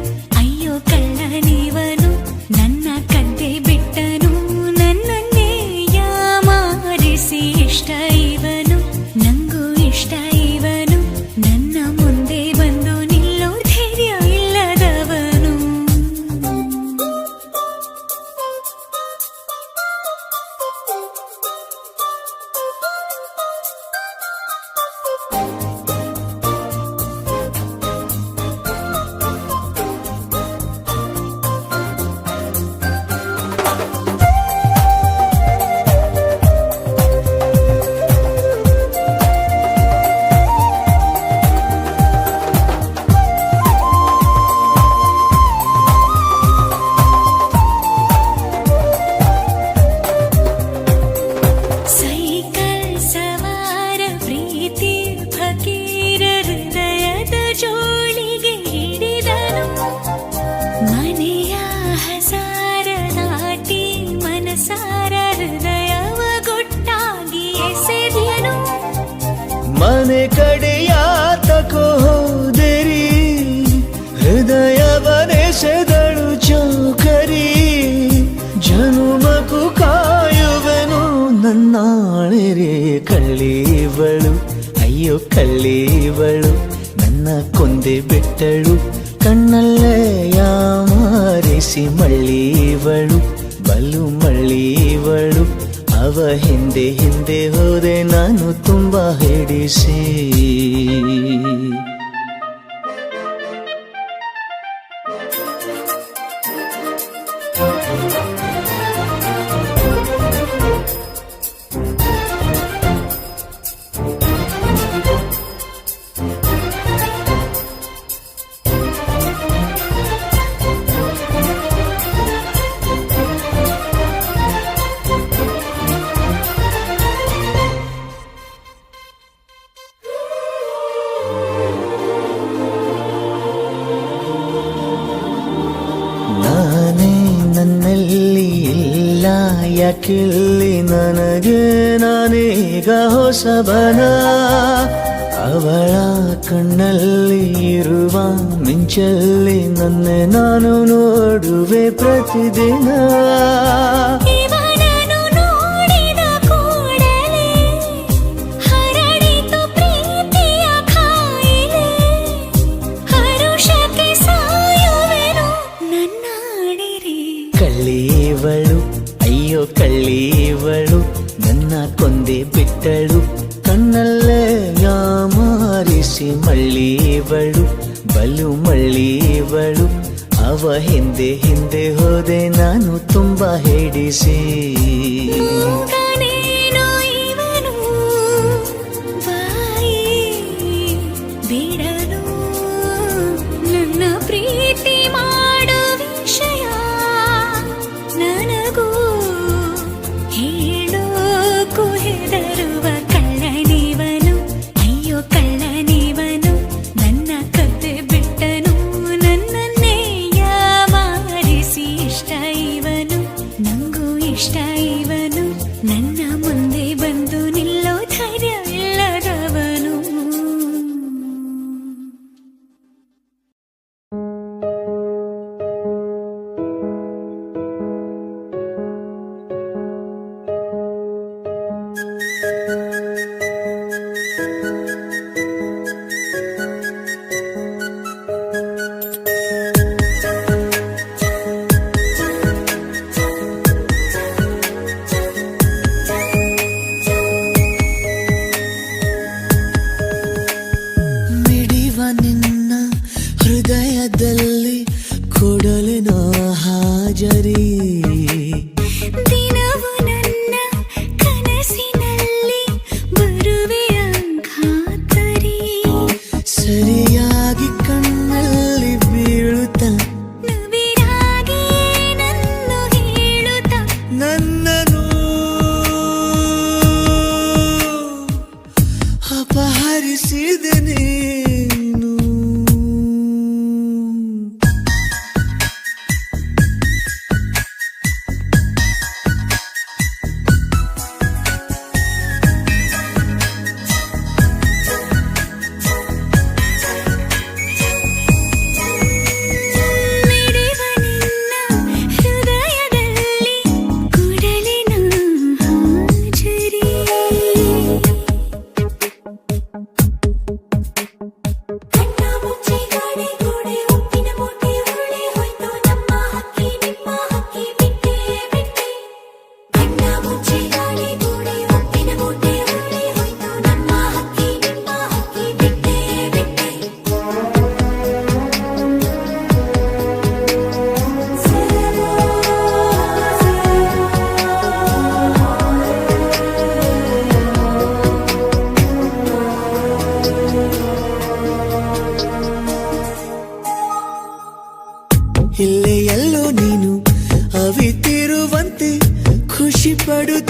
ಅಯ್ಯೋ ಕಳ್ಳನಿವನು ನನ್ನ ಕದ್ದೆ ಬಿಟ್ಟನು ನನ್ನನ್ನೇ ಯಾಮಾರಿಸಿ ಇಷ್ಟ ಇವನು ನಂಗೂ ಇಷ್ಟ ಇವನು ನನ್ನ ಮುಂದೆ ಬಂದು ನಿಲ್ಲೋ ಧೈರ್ಯ ಇಲ್ಲದವನು ಸೈಕಲ್ ಸವಾರ ಪ್ರೀತಿ ಫಕೀರ ಹೃದಯದ ಜೋಳಿಗೆ ಹಿಡಿದನು ಮನೆಯ ಹಸಾರ ದಾಟಿ ಮನಸಾರ ಹೃದಯವ ಗೊಟ್ಟಾಗಿ ಎಸೆದನು ಮನೆ ಕಡೆಯಾತಕೋ ಹೋದಿರಿ ಹೃದಯವನೆಸೆದಳು ಚೌಕರಿ ಜನುಮಕು ಕಾಯುವೆನು ನನ್ನಾಳಿರಿ ಕಳ್ಳಿವಳು ಅಯ್ಯೋ ಕಳ್ಳಿವಳು ನನ್ನ ಕೊಂದೆ ಬಿಟ್ಟಳು ಕಣ್ಣಲ್ಲೇ ಯಾಮಾರಿಸಿ ಮಳ್ಳಿವಳು ಬಲು ಮಳ್ಳಿವಳು ಅವ ಹಿಂದೆ ಹಿಂದೆ ಹೋದೆ ನಾನು ತುಂಬಾ ಹೆಡಿಸಿ ನಾನೇ ನನ್ನಲ್ಲಿ ಇಲ್ಲ ಯಾಕಿಲ್ಲಿ ನನಗೆ ನಾನೀಗ ಹೊಸಬನ ಅವಳ ಕಣ್ಣಲ್ಲಿ ಇರುವ ಮಿಂಚಲ್ಲಿ ನನ್ನ ನಾನು ನೋಡುವೆ ಪ್ರತಿದಿನ ಇವನನ್ನು ನೋಡಿದ ಕೂಡಲೇ ಹರಡಿತು ಪ್ರೀತಿಯ ಕಾಯಿಲೆ ಹರುಷಕ್ಕೆ ಸಾಯುವೆನು ನನ್ನಾಡಿರಿ ಕಳ್ಳಿವಳು ಅಯ್ಯೋ ಕಳ್ಳಿವಳು ನನ್ನ ಕೊಂದೆ ಬಿಟ್ಟಳು ಕಣ್ಣಲ್ಲೇ ಯಾಮಾರಿಸಿ ಮಳ್ಳಿವಳು ಬಲು ಮಳ್ಳಿವಳು ಅವ ಹಿಂದೆ ಹಿಂದೆ ಹೋದೆ ನಾನು ತುಂಬಾ ಹೆಡಿಸಿ ಮೂಗನೇನು ಇವನು ಬಾಯಿ ಬಿಡನು ನನ್ನ ಪ್ರೀತಿ ಮಾಡೋ ವಿಷಯ ನನಗೂ ಹೇಳೋಕು ಹೆದರುವ ಕಳ್ಳನಿವನು ಅಯ್ಯೋ ಕಳ್ಳನಿವನು ನನ್ನ ಕದ್ದೆ ಬಿಟ್ಟನು ನನ್ನನ್ನೇ ಯಾಮಾರಿಸಿ ಇಷ್ಟ ಇವನು ನಂಗೂ ಇಷ್ಟ ಇವನು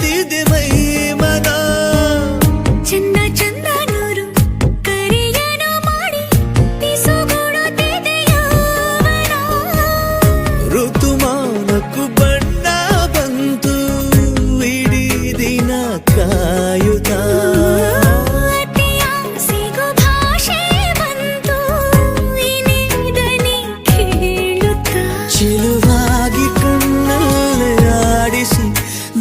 ಬೆರೆತಿದೆ ಮೈ ಮನ ಚಂದ ಚಂದ ನೂರು ಕರೆಯನು ಮಾಡಿ ಪಿಸುಗುಡುತ್ತಿದೆ ಯೌವನ. ಋತುಮಾನಕ್ಕೂ ಬಣ್ಣ ಬಂತು ಇಡೀ ದಿನ ಕಾಯುತ್ತ ಅತಿಯ ಸಿಗು ಭಾಷೆ ಬಂತು ಇನಿದನಿ ಕೇಳುತ್ತ. ಚೆಲುವಾಗಿ ಕಣ್ಣಲ್ಲೇ ಆಡಿಸಿ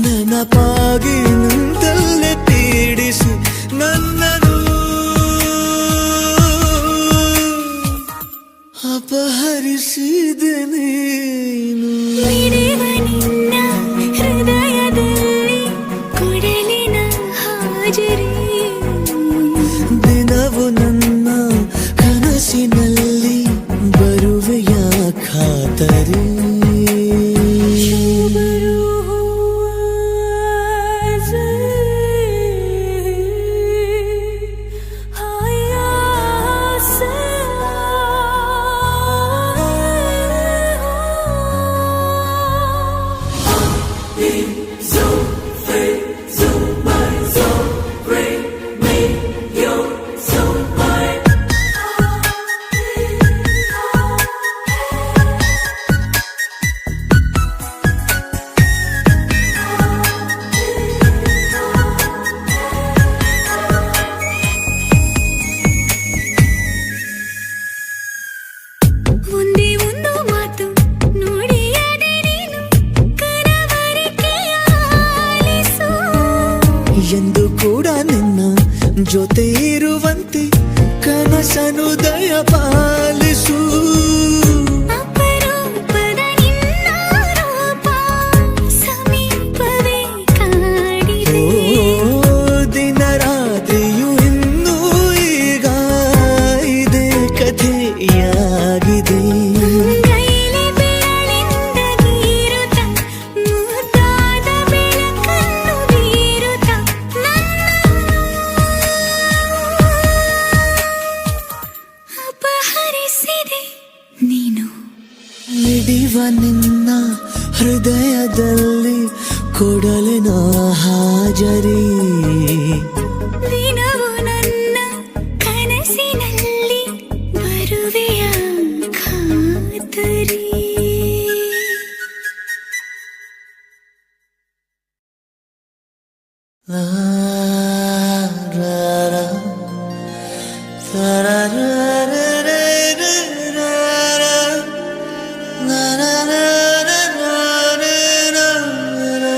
ನೆನಪಾಗಿ ನಿಂತಲ್ಲೇ ಪೀಡಿಸಿ ನನ್ನನು ಅಪಹರಿಸಿದೆ ನೀನು. ಮಿಡಿವ ನಿನ್ನ ಹೃದಯದಲ್ಲಿ ಕೊಡಲಿನ ಹಾಜರಿ. ದಿನವು ನನ್ನ ಕನಸಿನಲ್ಲಿ ಬರುವೆಯ ಖಾತರಿ. ಒಂದೇ ಒಂದು ಮಾತು ನುಡಿಯದೆ ನೀನು ಕನವರಿಕೆಯ ಆಲಿಸು. ಎಂದು ಕೂಡ ನಿನ್ನ ಜೊತೆ ಇರುವಂತೆ ಕನಸನು ದಯ ಪಾಲಿಸು. ಅಪರೂಪದ ನಿನ್ನ ರೂಪ ಸಮೀಪವೇ ಕಾಡಿದೆ. ದಿನ ರಾತ್ರಿಯು ಇನ್ನೂ ಈಗ ಇದೇ ಕಥೆಯಾಗಿದೆ. ಗೈಲಿ ಬೆರಳಿಂದ ಗೀರುತ್ತ ಮುದ್ದಾದ ಬೆಳಕನ್ನು ಬೀರುತ್ತ ಅಪಹರಿಸಿದೆ ನೀನು. ಮಿಡಿವ ನಿನ್ನ ಹೃದಯದಲ್ಲಿ ಕೊಡಲಿನ ಹಾಜರಿ. ದಿನವು ನನ್ನ ಕನಸಿನಲ್ಲಿ ಬರುವೆಯ ಖಾತರಿ. ಲಾ, ರಾ, ರಾ, ರಾ, ರಾ, ರಾ, ರಾ, ರಾ, ರಾ, ರಾ, ರಾ, ರಾ, ರಾ, ರಾ, ರಾ, ರಾ, ರಾ.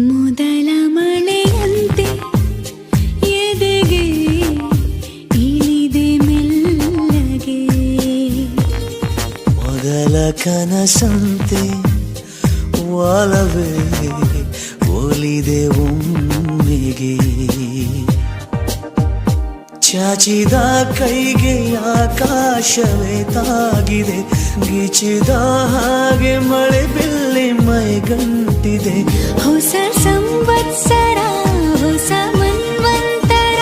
ಮೊದಲ ಮಳೆಯಂತೆ ಎದೆಗೆ ಇಳಿದೆ ಮೆಲ್ಲಗೆ. ಮೊದಲ ಕನಸಂತೆ ಒಲವೇ ಒಲಿದೆ ಒಮ್ಮೆಗೆ. ಚಾಚಿದ ಕೈಗೆ ಆಕಾಶವೇ ತಾಗಿದೆ. ಗಿಚಿದ ಹಾಗೆ ಮಳೆ ಬಿಲ್ಲಿ ಮೈಗಂಟಿದೆ. ಹೊಸ ಸಂವತ್ಸರ ಹೊಸ ಮನ್ವಂತರ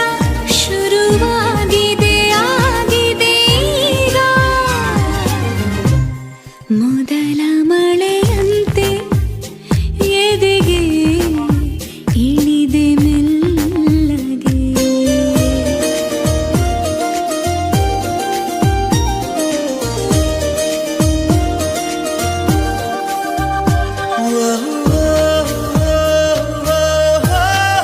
ಶುರುವಾಗಿದೆ ಆಗಿದೆ ಈಗ. ಮೊದಲ ಮಳೆಯಂತೆ ಎದೆಗೆ ಇಳಿದೆ ಮೆಲ್ಲಗೆ. ಓ, ಓ, ಓ, ಓ, ಓ.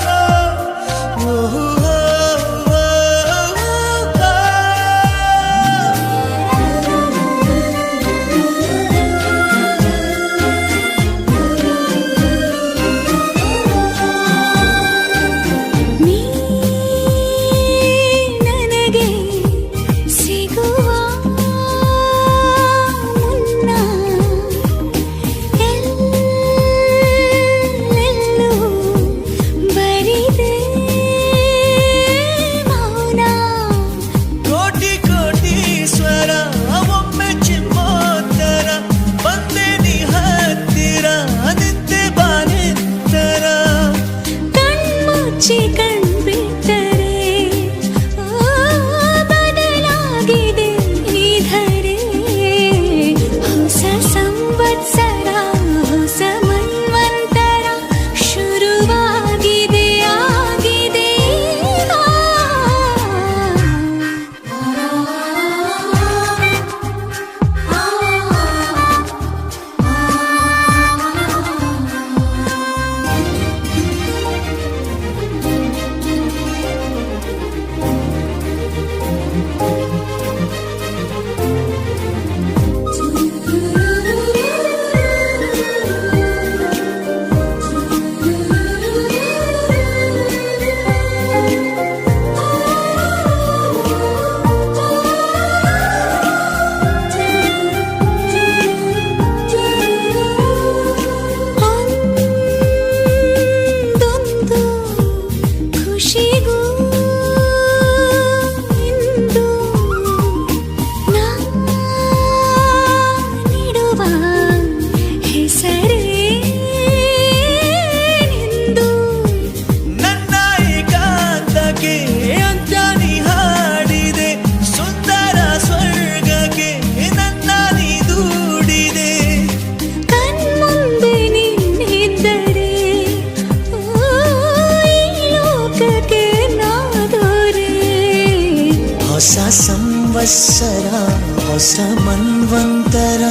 ಹೊಸ ಮನ್ವಂತರ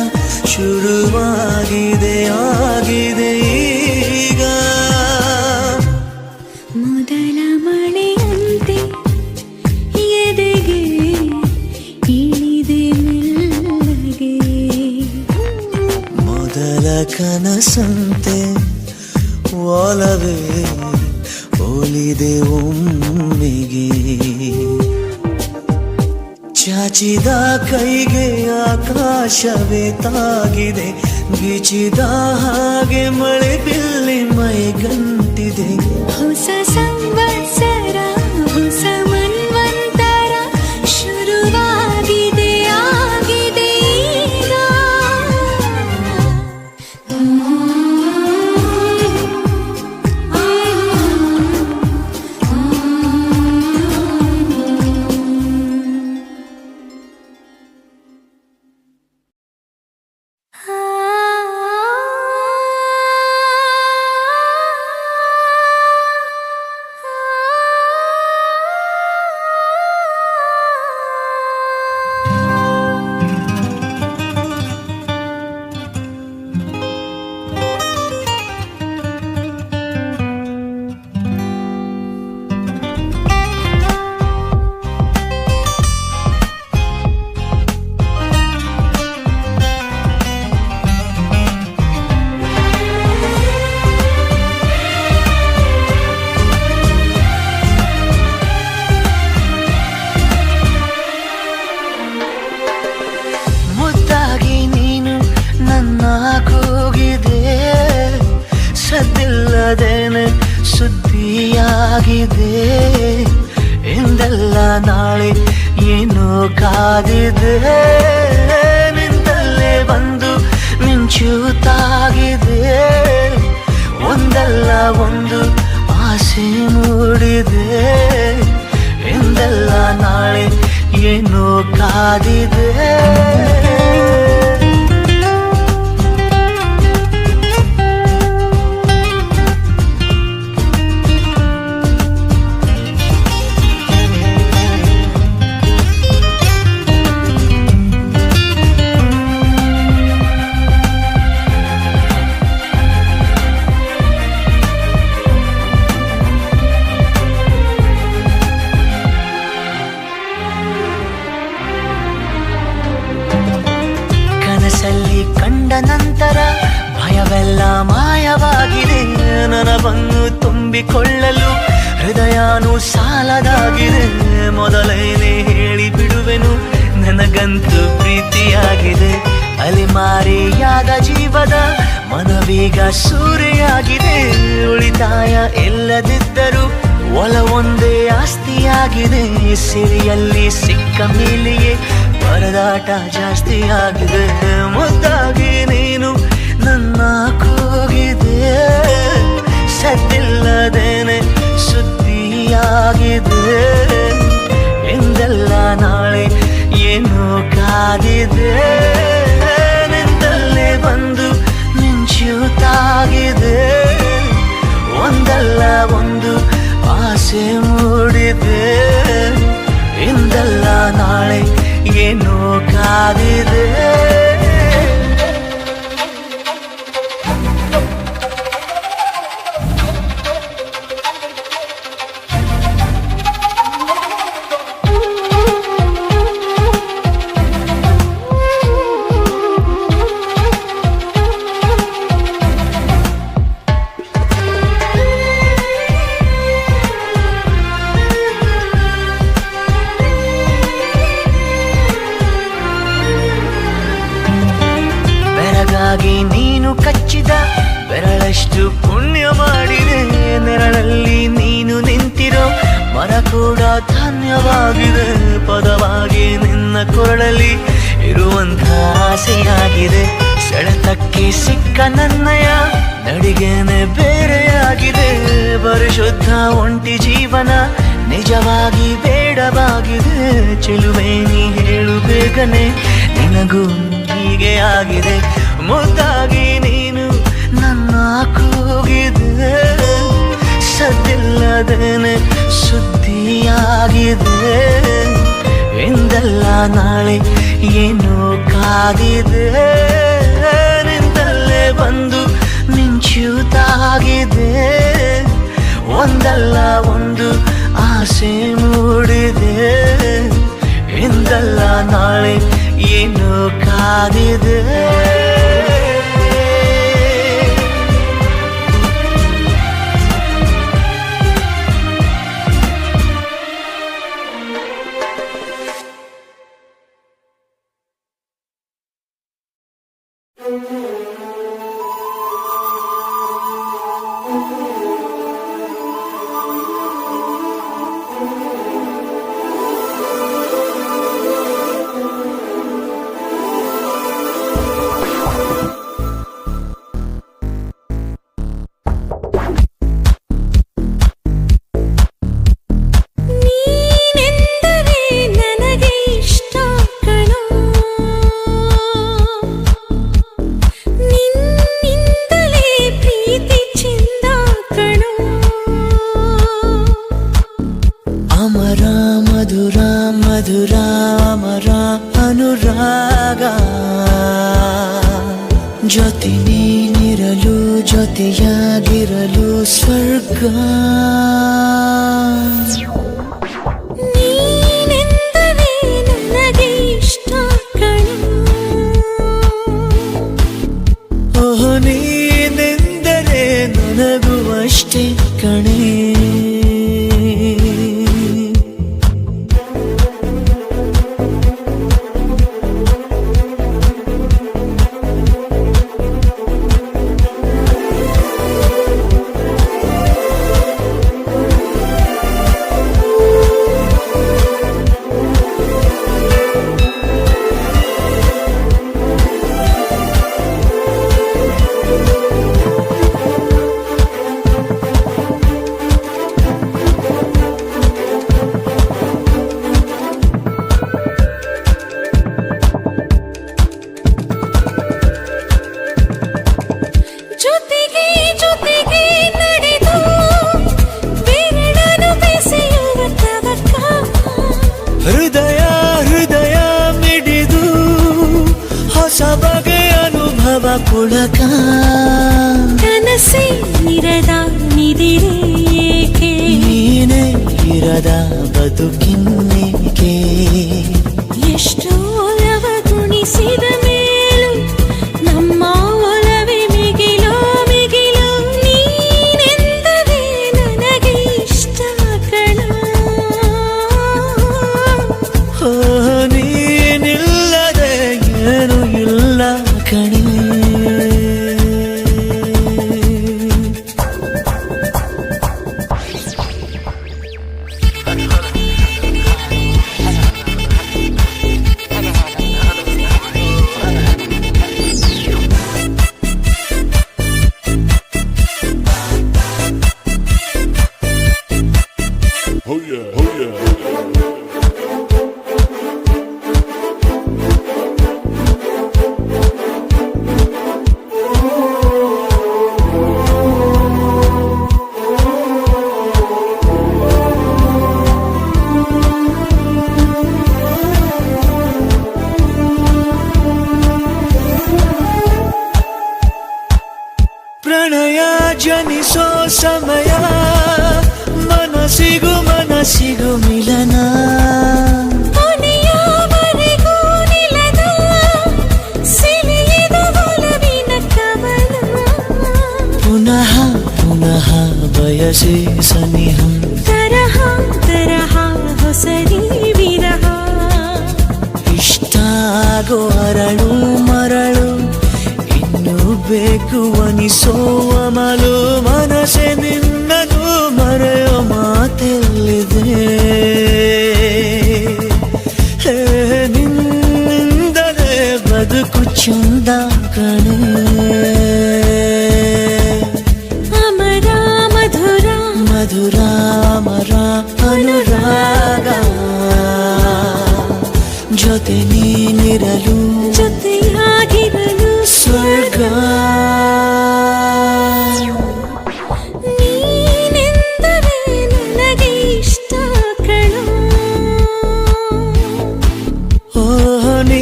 ಶುರುವಾಗಿದೆ ಆಗಿದೆ ಈಗ. ಮೊದಲ ಮಳೆಯಂತೆ ಎದೆಗೆ ಇಳಿದೆ ಮೆಲ್ಲಗೆ, ಮೊದಲ ಕನಸಂತೆ ಒಲವೇ ಒಲಿದೆ ಒಮ್ಮೆಗೆ. ಚಾಚಿದ ಕೈಗೆ ಆಕಾಶವೇ ತಾಗಿದೆ, ಬಿಚಿದ ಹಾಗೆ ಮಳೆ ಬಿಲ್ಲಿ ಮೈಗಂಟಿದೆ. ಹೊಸ ಸಂವತ್ಸರ ಹೊಸ ಮನ್ವಂತರ ಶುರುವಾಗಿದೆ ಆಗಿದೆ ಈಗ. ಸದ್ದಿಲ್ಲದೇನೆ ಸುದ್ದಿಯಾಗಿದೆ ಎಂದೆಲ್ಲ ನಾಳೆ ಏನೋ ಕಾದಿದೆ. ನಿಂತಲ್ಲೇ ಬಂದು ಮಿಂಚುತ್ತಾಗಿದೆ, ಒಂದಲ್ಲ ಒಂದು ಆಸೆ ಮೂಡಿದೆ ಎಂದೆಲ್ಲ ನಾಳೆ ಏನೋ ಕಾದಿದೆ. ಕಂಡ ನಂತರ ಭಯವೆಲ್ಲ ಮಾಯವಾಗಿದೆ, ನನವನ್ನು ತುಂಬಿಕೊಳ್ಳಲು ಹೃದಯನೂ ಸಾಲದಾಗಿದೆ. ಮೊದಲೇನೆ ಹೇಳಿ ಬಿಡುವೆನು ನನಗಂತೂ ಪ್ರೀತಿಯಾಗಿದೆ. ಅಲಿಮಾರಿಯಾದ ಜೀವದ ಮನವೀಗ ಸೂರೆಯಾಗಿದೆ. ಉಳಿತಾಯ ಎಲ್ಲದಿದ್ದರೂ ಒಲವೊಂದೇ ಆಸ್ತಿಯಾಗಿದೆ. ಸಿರಿಯಲ್ಲಿ ಸಿಕ್ಕ ಮೇಲೆಯೇ ಪರದಾಟ ಜಾಸ್ತಿಯಾಗಿದೆ. ಮುದ್ದಾಗಿ ನೀನು ನನ್ನ ಕೂಗಿದೆ, ಸದ್ದಿಲ್ಲದೇನೆ ಸುದ್ದಿಯಾಗಿದೆ ಎಂದೆಲ್ಲ ನಾಳೆ ಏನೋ ಕಾದಿದೆ. ನಿಂತಲ್ಲೇ ಬಂದು ಮಿಂಚುತ್ತಾಗಿದೆ, ಒಂದಲ್ಲ ಒಂದು ಆಸೆ ಮೂಡಿದೆ ಎಂದೆಲ್ಲ ನಾಳೆ ಏನೋ ಕಾದಿದೆ. ನೀನು ಕಚ್ಚಿದ ಬೆರಳಷ್ಟು ಪುಣ್ಯ ಮಾಡಿದೆ. ನೆರಳಲ್ಲಿ ನೀನು ನಿಂತಿರೋ ಮರ ಕೂಡ ಧನ್ಯವಾಗಿದೆ. ಪದವಾಗಿ ನಿನ್ನ ಕೊರಳಲ್ಲಿ ಇರುವಂಥ ಆಸೆಯಾಗಿದೆ. ಸೆಳೆತಕ್ಕೆ ಸಿಕ್ಕ ನನ್ನಯ ನಡಿಗೆನೆ ಬೇರೆಯಾಗಿದೆ. ಪರಿಶುದ್ಧ ಒಂಟಿ ಜೀವನ ನಿಜವಾಗಿ ಬೇಡವಾಗಿದೆ. ಚೆಲುವೆ ನೀ ಹೇಳು ಬೇಗನೆ ನಿನಗೂ ಹೀಗೆ ಆಗಿದೆ. ಮುದ್ದಾಗಿ ನೀನು ನನ್ನ ಕೂಗಿದೆ, ಸದ್ದಿಲ್ಲದೇನೆ ಸುದ್ದಿಯಾಗಿದೆ ಎಂದೆಲ್ಲ ನಾಳೆ ಏನೋ ಕಾದಿದೆ ನಿಂತಲ್ಲೇ ಬಂದು ಮಿಂಚುತ್ತಾಗಿದೆ ಒಂದಲ್ಲ ಒಂದು ಆಸೆ ಮೂಡಿದೆ ಎಂದಲ್ಲ ನಾಳೆ ಏನೋ ಕಾದಿದೆ ಜೊತೆ ನೀನಿರಲು ಜೊತೆಯಾಗಿರಲು ಸ್ವರ್ಗ ನೀನೆಂದರೆ ನನಗೆ ಇಷ್ಟ ಕಣೋ ಓಹೋ ನೀನೆಂದರೆ ನನಗೂ ಅಷ್ಟೇ ಕಣೆ ಹೃದಯ ಹೃದಯ ಮಿಡಿದು ಹೊಸ ಬಗೆ ಅನುಭವ ಪುಳಕ ಕನಸೇ ಇರದ ನಿದಿರೆ ಏಕೆ ನೀನೇ ಇರದ ಬದುಕಿನ್ನೇಕೆ ಎಷ್ಟು ಒಲವ ಗುಣಿಸಿದ ಮೇಲೂ ನಮ್ಮ ಒಲವೇ ಮಿಗಿಲೋ ಮಿಗಿಲೋ ನೀನೆಂದರೆ ನನಗೆ ಇಷ್ಟ ಕಣೋ ನೀನಿಲ್ಲದೆ ಏನು ಇಲ್ಲ ಕಣೆ ಪ್ರಣಯ ಜನಿಸೋ ಸಮಯ ಮನಸ್ಸಿಗೂ ಮಿಲನ ಕೊನೆಯವರೆಗೂ ನಿಲ್ಲದ ಸೆಳೆಯದ ಒಲವಿನ ಕವನ ಪುನಃ ಪುನಃ ಬಯಸೆ ಸನಿಹ ತರಹ ತರಹ ಹೊಸರಿ ವಿರಹ ಇಷ್ಟಾಗೋ ಅರಳು ಮರಳು ಇನ್ನು ಬೇಕು ಅನಿಸೋ ಅಮಲು ಮನಸ್ಸೆ ನಿನ್ನನು ಮರೆಯೋ ಮಾತೆಲ್ಲಿದೆ ನಿನ್ನಿಂದಲೇ ಬದುಕು ಚಂದ ಕಣೆ ಅಮರ ಮಧುರ ಮಧುರ ಅಮರ ಅನುರಾಗ ಜೊತೆ ನೀನಿರಲು ಜೊತೆಯಾಗಿರಲು ಸ್ವರ್ಗ ನೀನೆಂದರೆ ನನಗೆ ಇಷ್ಟ ಕಣೋ ಓ ನೀ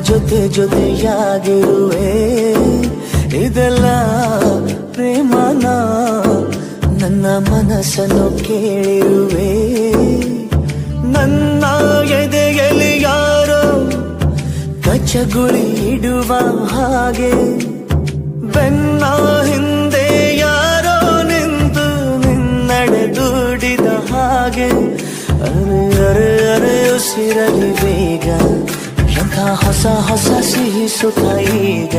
ಜೊತೆ ಜೊತೆಯಾಗಿರುವೆ ಇದೆಲ್ಲ ಪ್ರೇಮನ ನನ್ನ ಮನಸ್ಸನ್ನು ಕೇಳಿರುವೆ ನನ್ನ ಎದೆಯಲ್ಲಿ ಯಾರೋ ಕಚ್ಚಗುಳಿ ಇಡುವ ಹಾಗೆ ಬೆನ್ನ ಹಿಂದೆ ಯಾರೋ ನಿಂತು ನಿನ್ನಡೆ ದುಡಿದ ಹಾಗೆ ಅರೆ ಅರೆ ಅರೆ ಉಸಿರಲಿ ಬೇಗ ಎಂಥ ಹೊಸ ಹೊಸ ಸಿಹಿ ಸುಖ ಈಗ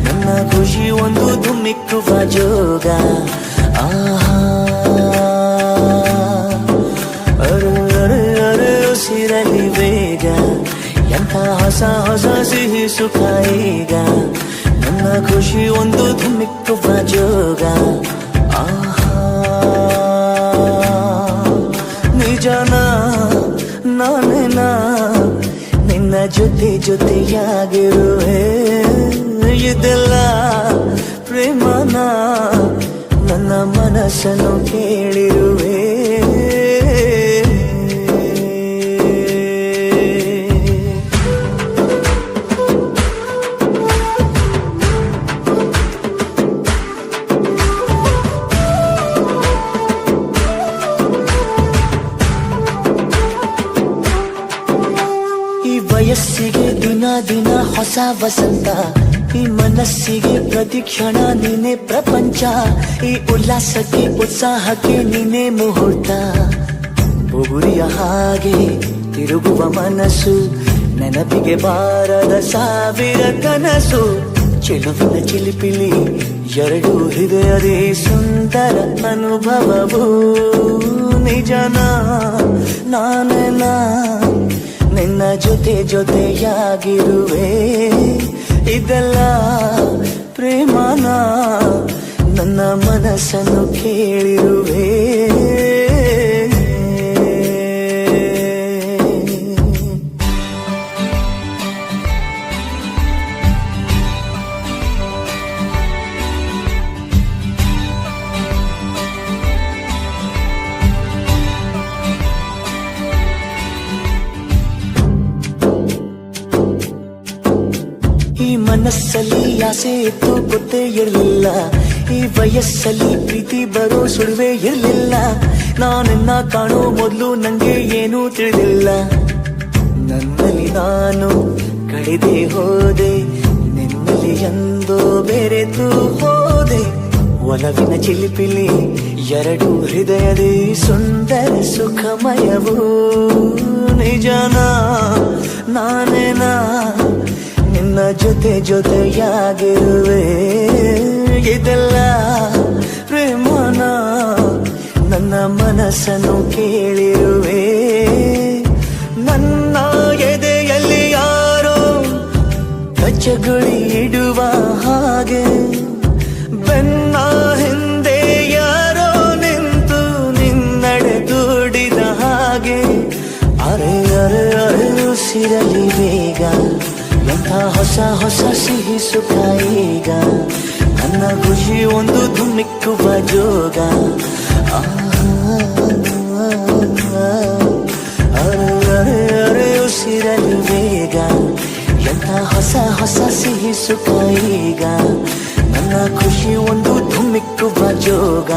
ನನ್ನ ಖುಷಿ ಒಂದು ಧುಮ್ಮಿಕ್ಕುವ ಜೋಗ ಆಹಾ ಅರೆ ಅರೆ ಅರೆ ಉಸಿರಲಿ ಬೇಗ ಎಂಥ ಹೊಸ ಹೊಸ ಸಿಹಿ ಸುಖ ಈಗ ನನ್ನ ಖುಷಿ ಒಂದು ಧುಮ್ಮಿಕ್ಕುವ ಜೋಗ ಆಹಾ ನಿಜನ ನಾನೇನ ನಿನ್ನ ಜೊತೆ ಜೊತೆಯಾಗಿರುವೆ ಇದೆಲ್ಲ ಪ್ರೇಮನ ನನ್ನ ಮನಸ್ಸನ್ನು ಕೇಳಿರುವೆ ವಯಸ್ಸಿಗೆ ದಿನ ದಿನ ಹೊಸ ವಸಂತ ಈ ಮನಸ್ಸಿಗೆ ಪ್ರತಿ ಕ್ಷಣ ನೀನೆ ಪ್ರಪಂಚ ಈ ಉಲ್ಲಾಸಕ್ಕೆ ಉತ್ಸಾಹಕ್ಕೆ ನೀನೆ ಮುಹೂರ್ತ ಬುಗುರಿಯ ಹಾಗೆ ತಿರುಗುವ ಮನಸ್ಸು ನೆನಪಿಗೆ ಬಾರದ ಸಾವಿರ ಕನಸು ಚೆಲುವಿನ ಚಿಲಿಪಿಲಿ ಎರಡು ಹೃದಯದೇ ಸುಂದರ ಅನುಭವವು ನಿಜನ ನಾನೇನ ನಿನ್ನ ಜೊತೆ ಜೊತೆಯಾಗಿರುವೆ ಇದೆಲ್ಲ ಪ್ರೇಮನ ನನ್ನ ಮನಸ್ಸನ್ನು ಕೇಳಿರುವೆ ಈ ಮನಸ್ಸಲ್ಲಿ ಆಸೆ ಇತ್ತು ಗೊತ್ತೇ ಇರಲಿಲ್ಲ ಈ ವಯಸ್ಸಲ್ಲಿ ಪ್ರೀತಿ ಬರೋ ಸುಳಿವೇ ಇರಲಿಲ್ಲ ನಾನನ್ನ ಕಾಣೋ ಮೊದಲು ನಂಗೆ ಏನೂ ತಿಳಿದಿಲ್ಲ ನನ್ನಲ್ಲಿ ನಾನು ಕಳೆದೇ ಹೋದೆ ನಿನ್ನಲ್ಲಿ ಎಂದೋ ಬೆರೆತು ಹೋದೆ ಒಲವಿನ ಚಿಲಿಪಿಲಿ ಎರಡು ಹೃದಯದೇ ಸುಂದರ ಸುಖಮಯವು ನಿಜನ ನಾನೇನ ನಿನ್ನ ಜೊತೆ ಜೊತೆಯಾಗಿರುವೆ ಇದೆಲ್ಲ ಪ್ರೇಮನ ನನ್ನ ಮನಸ್ಸನ್ನು ಕೇಳಿರುವೆ ನನ್ನ ಎದೆಯಲ್ಲಿ ಯಾರೋ ಕಚ್ಚಗುಳಿ ಇಡುವ ಹಾಗೆ ಬೆನ್ನ ಹಿಂದೆ ಯಾರೋ ನಿಂತು ನಿನ್ನಡೆ ದುಡಿದ ಹಾಗೆ ಅರೆ ಅರೆ ಅರೆ ಉಸಿರಲಿ ಬೇಗ ಎಂಥ ಹೊಸ ಹೊಸ ಸಿಹಿ ಸುಖ ಈಗ ನನ್ನ ಖುಷಿ ಒಂದು ಧುಮ್ಮಿಕ್ಕುವ ಜೋಗ ಅರೆ ಅರೆ ಅರೆ ಉಸಿರಲಿ ಬೇಗ ಎಂಥ ಹೊಸ ಹೊಸ ಸಿಹಿ ಸುಖ ಈಗ ನನ್ನ ಖುಷಿ ಒಂದು ಧುಮ್ಮಿಕ್ಕುವ ಜೋಗ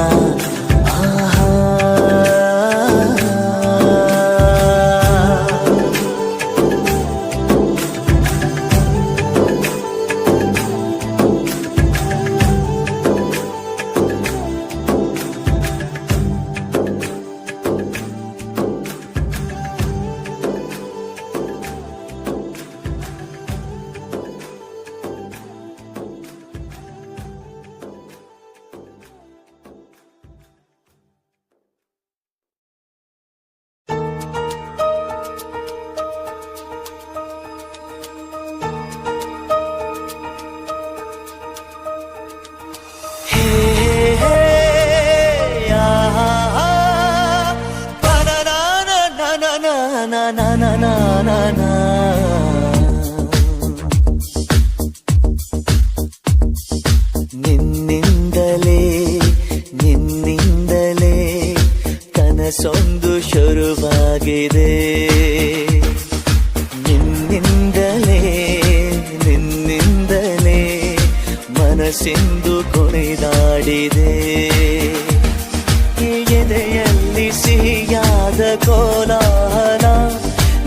ಮನಸ್ಸೆಂದು ಕುಣಿದಾಡಿದೆ. ಎದೆಯಲ್ಲಿ ಸಿಹಿಯಾದ ಕೋಲಾಹಲ,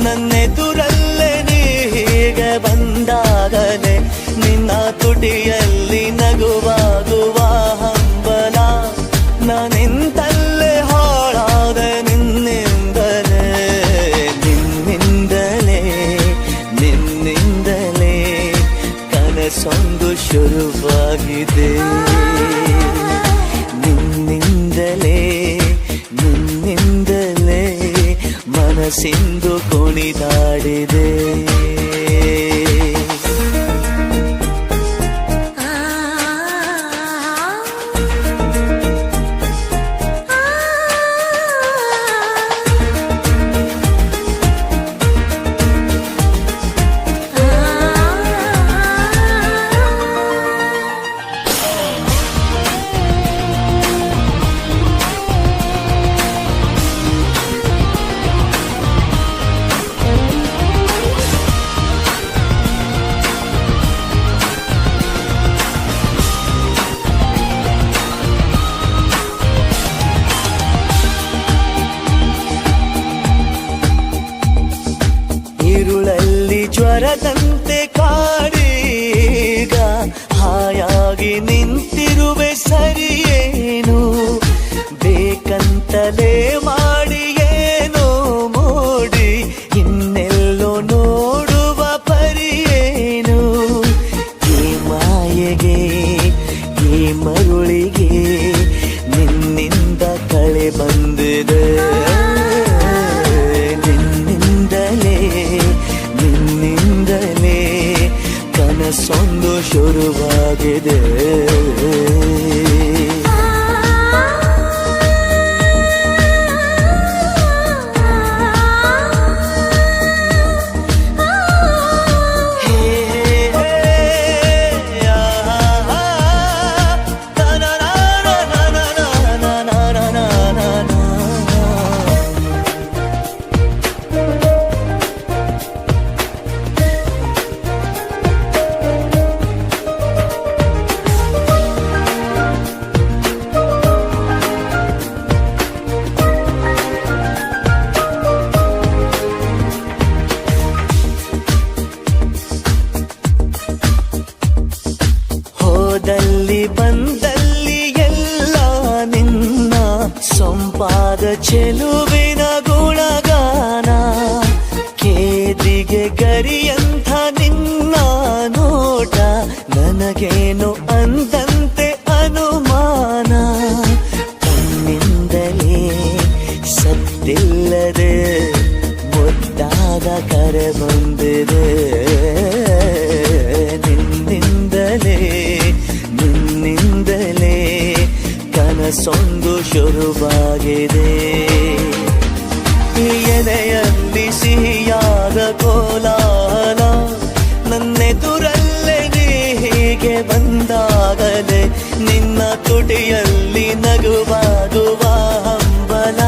ನನ್ನೆದುರಲ್ಲೇ ನೀಗೆ ಬಂದಾಗಲೇ ನಿನ್ನ ತುಟಿಯಲ್ಲಿ ನಗುವಾಗುವ ಹಂಬಲ. ನಾನಿಂತಲ್ಲೇ ಹಾಳಾದ ನಿನ್ನಿಂದಲೇ, ನಿನ್ನಿಂದಲೇ ನಿನ್ನಿಂದಲೇ ಕನಸೊಂದು ಶುರುವಾಗಿದೆ. ನಿನ್ನಿಂದಲೇ ನಿನ್ನಿಂದಲೇ ಮನಸ್ಸೆಂದು ಕುಣಿದಾಡಿದೆ. ഇരുളಲ್ಲಿ ಜ್ವರದಂತೆ ಕಾಡೀಗ ಹಾಯಾಗಿ ನಿಂತಿರುವೆ ಸರಿಯೇನು, ಬೇಕಂತಲೇ ಮಾಡಿ ಏನೋ ಮೋಡಿ ಇನ್ನೆಲ್ಲೋ ನೋಡುವ ಪರಿಯೇನು. ಈ ಮಾಯೆಗೆ ಈ ಮರುಳಿಗೆ ನಿನ್ನಿಂದ ಕಳೆ ಬಂದಿದೆ. ನಿನ್ನಿಂದಲೇ ಕನಸೊಂದು ಶುರುವಾಗಿದೆ. ಹೋದಲ್ಲಿ ಬಂದಲ್ಲಿ ಎಲ್ಲ ನಿನ್ನ ಸೊಂಪಾದ ಚೆಲುವಿನ ಗುಣಗಾನ, ಕೇದಿಗೆ ಗರಿಯಂಥ ನಿನ್ನ ನೋಟ ನನಗೇನು ಅಂದಂತೆ ಅನುಮಾನ. ಕಣ್ಣಿಂದಲೇ ಸತ್ತಿಲ್ಲದೆ ಮುದ್ದಾದ ಕರೆ ಬಂದಿದೆ. ನಿನ್ನಿಂದಲೇ ನಿನ್ನಿಂದಲೇ ಕನಸೊಂದು ಶುರುವಾಗಿದೆ. ಎದೆಯಲ್ಲಿ ಸಿಹಿಯಾದ ಕೋಲಾಹಲ, ನನ್ನೆದುರಲ್ಲೇ ನೀ ಹೀಗೆ ಬಂದಾಗಲೇ ನಿನ್ನ ತುಟಿಯಲ್ಲಿ ನಗುವಾಗುವ ಹಂಬಲ.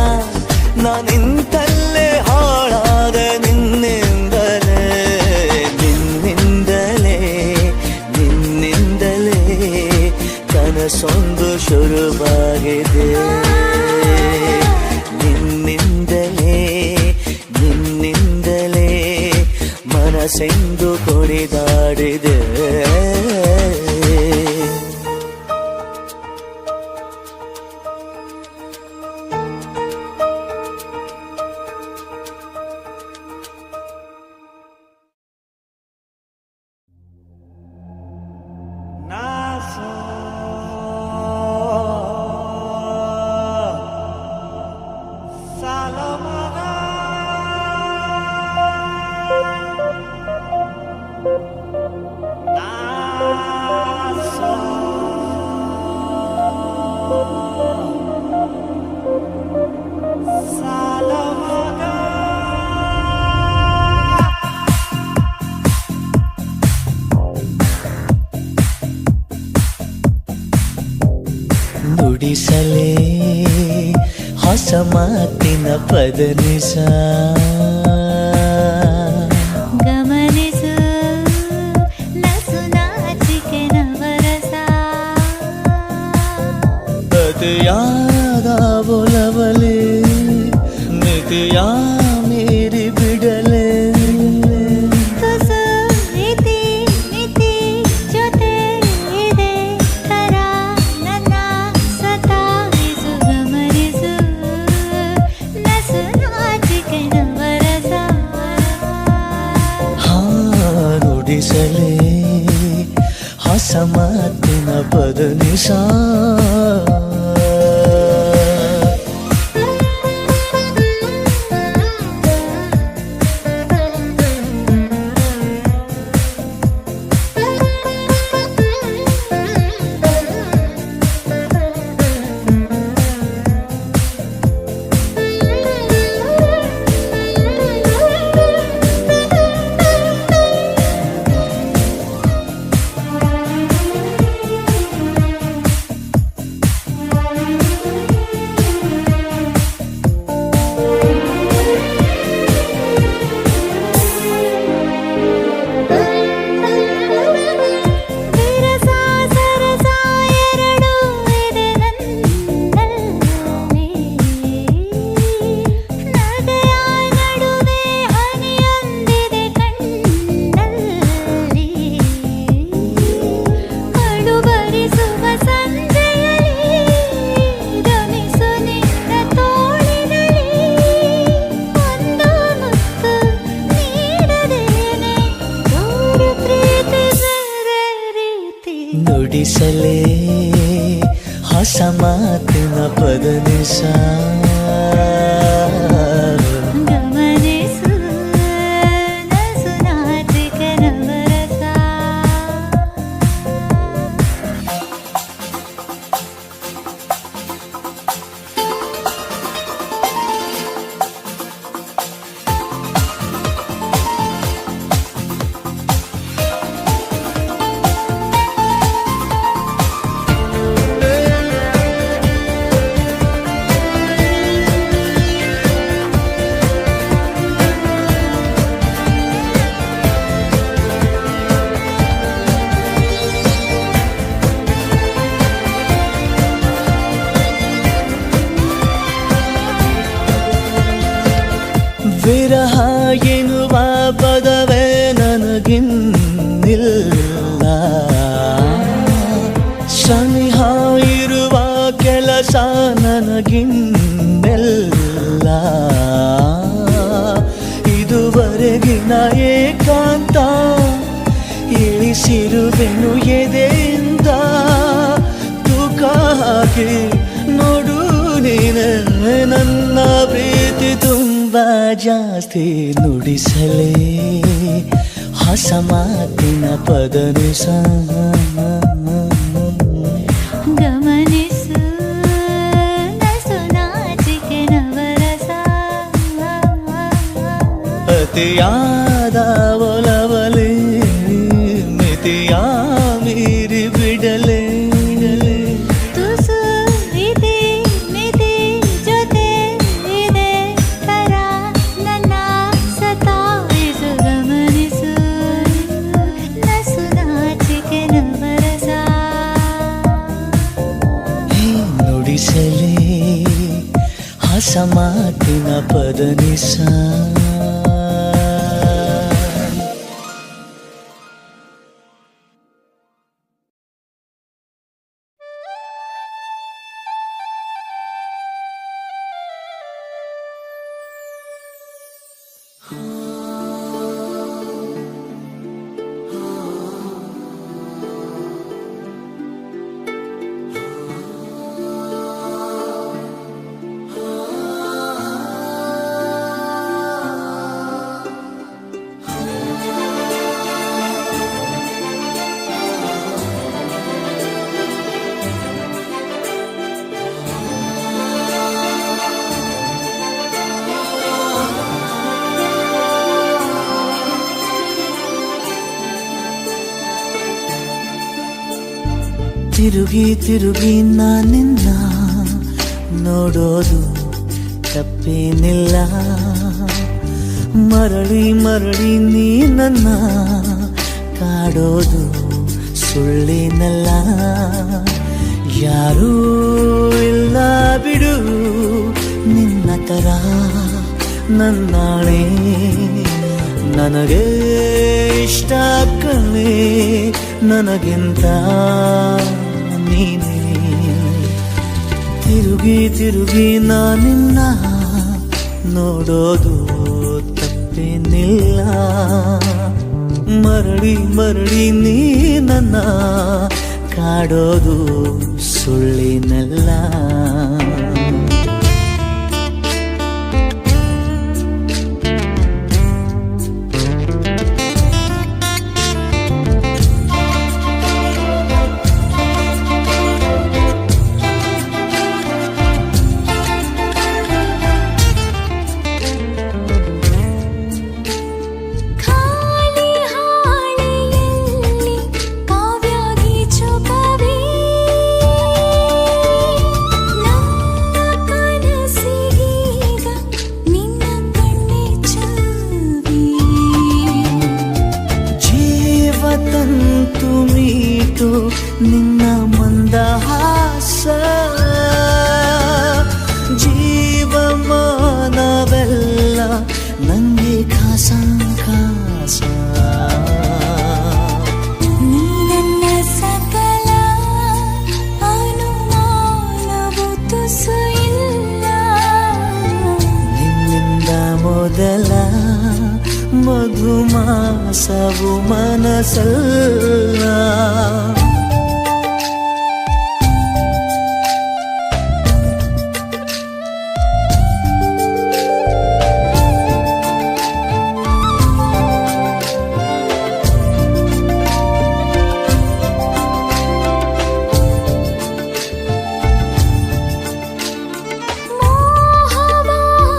ನಾನಿಂತಲ್ಲೇ ಹಾಳಾದ ನಿನ್ನಿಂದಲೇ, ನಿನ್ನಿಂದಲೇ ನಿನ್ನಿಂದಲೇ ಕನಸೊಂದು ಶುರುವಾಗಿದೆ. ನಿನ್ನಿಂದಲೇ ನಿನ್ನಿಂದಲೇ ಮನಸ್ಸೆಂದು ಕುಣಿದಾಡಿದೆ. ನುಡಿಸಲೇ ಹೊಸ ಮಾತಿನ ಪದನಿಸ ಗಮನಿಸು ನಸು ನಾಚಿಕೆ ನವರಸ ನುಡಿಸಲೇ ಹೊಸ ಮಾತಿನ ಪದನಿಸ ವಿರಸ ಸರಸ ಎರಡು ಇದೆ ನನ್ನಲ್ಲಿ ನಗೆಯ ನಡುವೆ ಹನಿಯೊಂದಿದೆ ಕಣ್ಣಲ್ಲಿ ಅಳುಬರಿಸುವ ಸಂಜೆಯಲ್ಲಿ ರಮಿಸು ನಿನ್ನ ತೋಳಿನಲ್ಲಿ ಒಂದು ಮುತ್ತು ನೀಡದೇನೆ ದೂರ ಪ್ರೀತಿ ಬೇರೆ ರೀತಿ ನುಡಿಸಲೇ ಹೊಸ ಮಾತಿನ ಪದನಿಸ ಗಮನಿಸು ನಸು ನಾಚಿಕೆ ನವರಸ ವಿರಹ ಎನ್ನುವ ಪದವೇ ನನಗಿನ್ನಿಲ್ಲ ಸನಿಹ ಇರುವ ಕೆಲಸ ನನಗಿನ್ನೆಲ್ಲ ಇದುವರೆಗಿನ ಏಕಾಂತ ಇಳಿಸಿರುವೆನು ಎದೆಯಿಂದ ತೂಕ ಹಾಕಿ ನೋಡು ನೀನೆ ನನ್ನ ಪ್ರೀತಿ ತುಂಬ ಜಾಸ್ತಿ ನುಡಿಸಲೇ ಹೊಸ ಮಾತಿನ ಪದನಿಸ ಗಮನಿಸು ನಸು ನಾಚಿಕೆ ನವರಸ ಅತಿಯಾದ ಒಲವಲೇ ಮಿತಿಯ ಮೀರಿ ಬಿಡಲೇ ತುಸು ಇತಿ ಮಿತಿ ಜೊತೆ ಇದೆ ಕರ ನನ್ನ ಸತಾಯಿಸು ಗಮನಿಸು ನಸು ನಾಚಿಕೆ ನವರಸ ನುಡಿಸಲೇ ಹೊಸ ಮಾತಿನ ಪದನಿಸ ತಿರುಗಿ ತಿರುಗಿ ನಾನಿನ್ನ ನೋಡೋದು ತಪ್ಪೇನಿಲ್ಲ ಮರಳಿ ಮರಳಿ ನೀ ನನ್ನ ಕಾಡೋದು ಸುಳ್ಳಿನಲ್ಲ ಯಾರೂ ಇಲ್ಲ ಬಿಡು ನಿನ್ನ ತರ ನನ್ನಾಳೆ ನನಗೆ ಇಷ್ಟ ಕಣೆ ನನಗಿಂತ ನೀನೇ ತಿರುಗಿ ತಿರುಗಿ ನಾನಿನ್ನ ನೋಡೋದು ತಪ್ಪೇನಿಲ್ಲ ಮರಳಿ ಮರಳಿ ನೀ ನನ್ನ ಕಾಡೋದು ಸುಳ್ಳಿನಲ್ಲ. ಖಾಲಿ ಹಾಳೆಯಲ್ಲಿ ಕಾವ್ಯಾಗಿ ಚುಕವೇ ನನ್ನ ಕನಸಿಗೀಗ ನಿನ್ನ ಕಣ್ಣೆ ಚೆಲ್ವಿ. ಜೀವತಂತು ಮೀಟು ನಿನ್ನ ಮಂದಹಾಸ, ಜೀವಮಾನವೆಲ್ಲ ನಂಗೆ ಖಾಸ ಖಾಸ. ನೀ ನನ್ನ ಸಕಲ ಅನುಮಾನವು ತುಸು ಇಲ್ಲ. ನಿನ್ನಿಂದ ಮೊದಲ ಮಧುಮಾಸವು ಮನಸಲ್ಲ.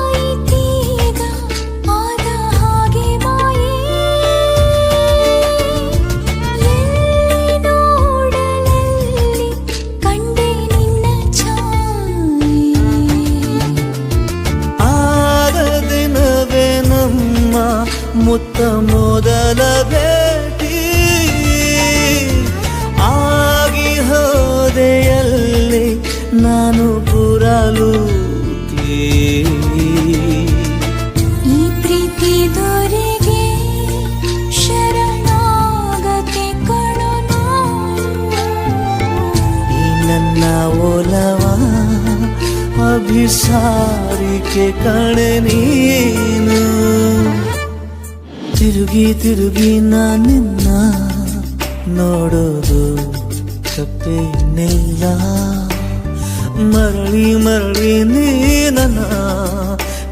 ಮೋಹವಾಯಿತೀಗ ಆದ ಹಾಗೆ ಮಾಯೆ. ಎಲ್ಲಿ ನೋಡಲಲ್ಲಿ ಕಂಡೆ ನಿನ್ನ ಛಾಯೆ. ಆದ ದಿನವೇ ನಮ್ಮ ಮುತ್ತ ಮೊದಲ ಭೇಟಿ, ಆಗಿ ಹೋದೆಯಲ್ಲಿ ನಾನು ಪುರಲೂತಿ. ಈ ಪ್ರೀತಿ ದೊರೆಗೆ ಶರಣಾಗತೆ ಕಣೋ ನಾನು. ಈ ನನ್ನ ಒಲವ ಅಭಿಸಾರಿಕೆ ಕಣೆ ನೀನು. ತಿರುಗಿ ತಿರುಗಿ ನಿನ್ನ ನೋಡೋದು ತಪ್ಪೇನಿಲ್ಲ. ಮರಳಿ ಮರಳಿ ನೀ ನನ್ನ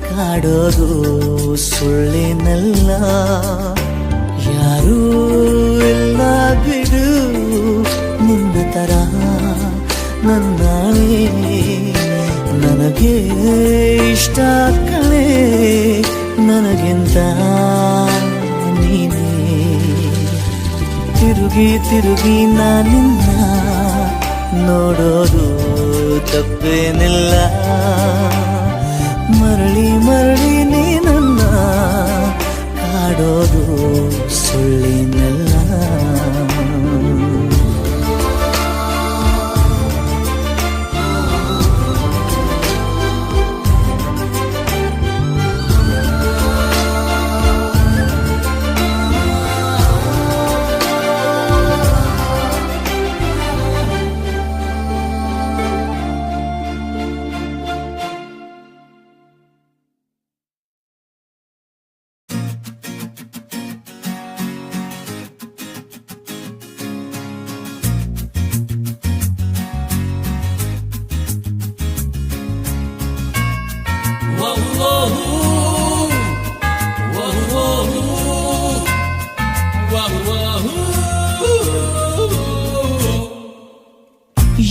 ಕಾಡೋದು ಸುಳ್ಳಿನಲ್ಲ. ಯಾರೂ ಇಲ್ಲ ಬಿಡು ನಿನ್ನ ತರ ನನ್ನಾಳೆ. ನನಗೆ ಇಷ್ಟ ಕಣೆ ನನಗಿಂತ ನೀನೇ. ತಿರುಗಿ ತಿರುಗಿ ನಿನ್ನ ನೋಡೋದು ತಪ್ಪೇನಿಲ್ಲ. ಮರಳಿ ಮರಳಿ ನೀ ನನ್ನ ಕಾಡೋದು ಸುಳ್ಳಿನಲ್ಲ.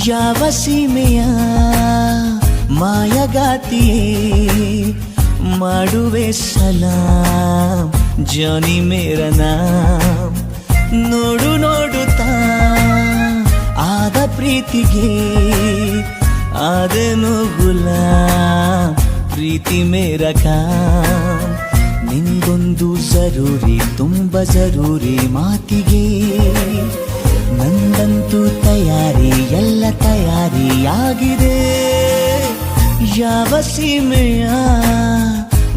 ಯಾವ ಸೀಮೆಯ ಮಾಯಗಾತಿಯೇ ಮಾಡುವೆ ಸಲಾಂ ಜಾನಿ ಮೇರ ನಾಮ್. ನೋಡು ನೋಡುತ್ತಾ ಆದ ಪ್ರೀತಿಗೆ ಆದೆನು ಗುಲಾಂ. ಪ್ರೀತಿ ಮೇರ ಕಾಮ್. ನಿಂಗೊಂದು ಜರೂರಿ ತುಂಬ ಜರೂರಿ ಮಾತಿಗೆ. ನಂದಂತೂ ತಯಾರಿ ಎಲ್ಲ ತಯಾರಿಯಾಗಿದೆ. ಯಾವ ಸೀಮೆಯ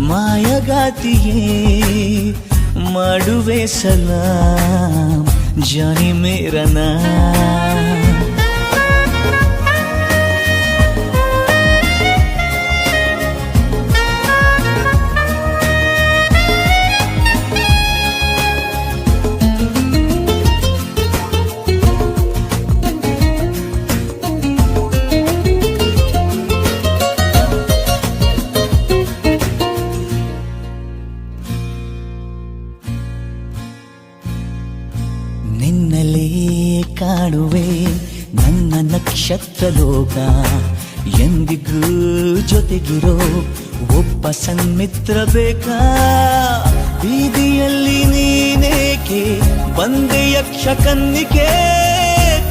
ಮಾಯಗಾತಿಯೇ ಮಾಡುವೆ ಸಲಾಂ ಜಾನಿ ಮೇರ ನಾಮ್. ನಿನ್ನಲೇ ಕಾಣುವೆ ನನ್ನ ನಕ್ಷತ್ರ ಲೋಕ ಎಂದಿಗೂ ಜೊತೆಗಿರೋ ಒಬ್ಬ ಸನ್ಮಿತ್ರ ಬೇಕಾ ಬೀದಿಯಲ್ಲಿ ನೀನೇಕೆ ಬಂದೆ ಯಕ್ಷ ಕನ್ನಿಕೆ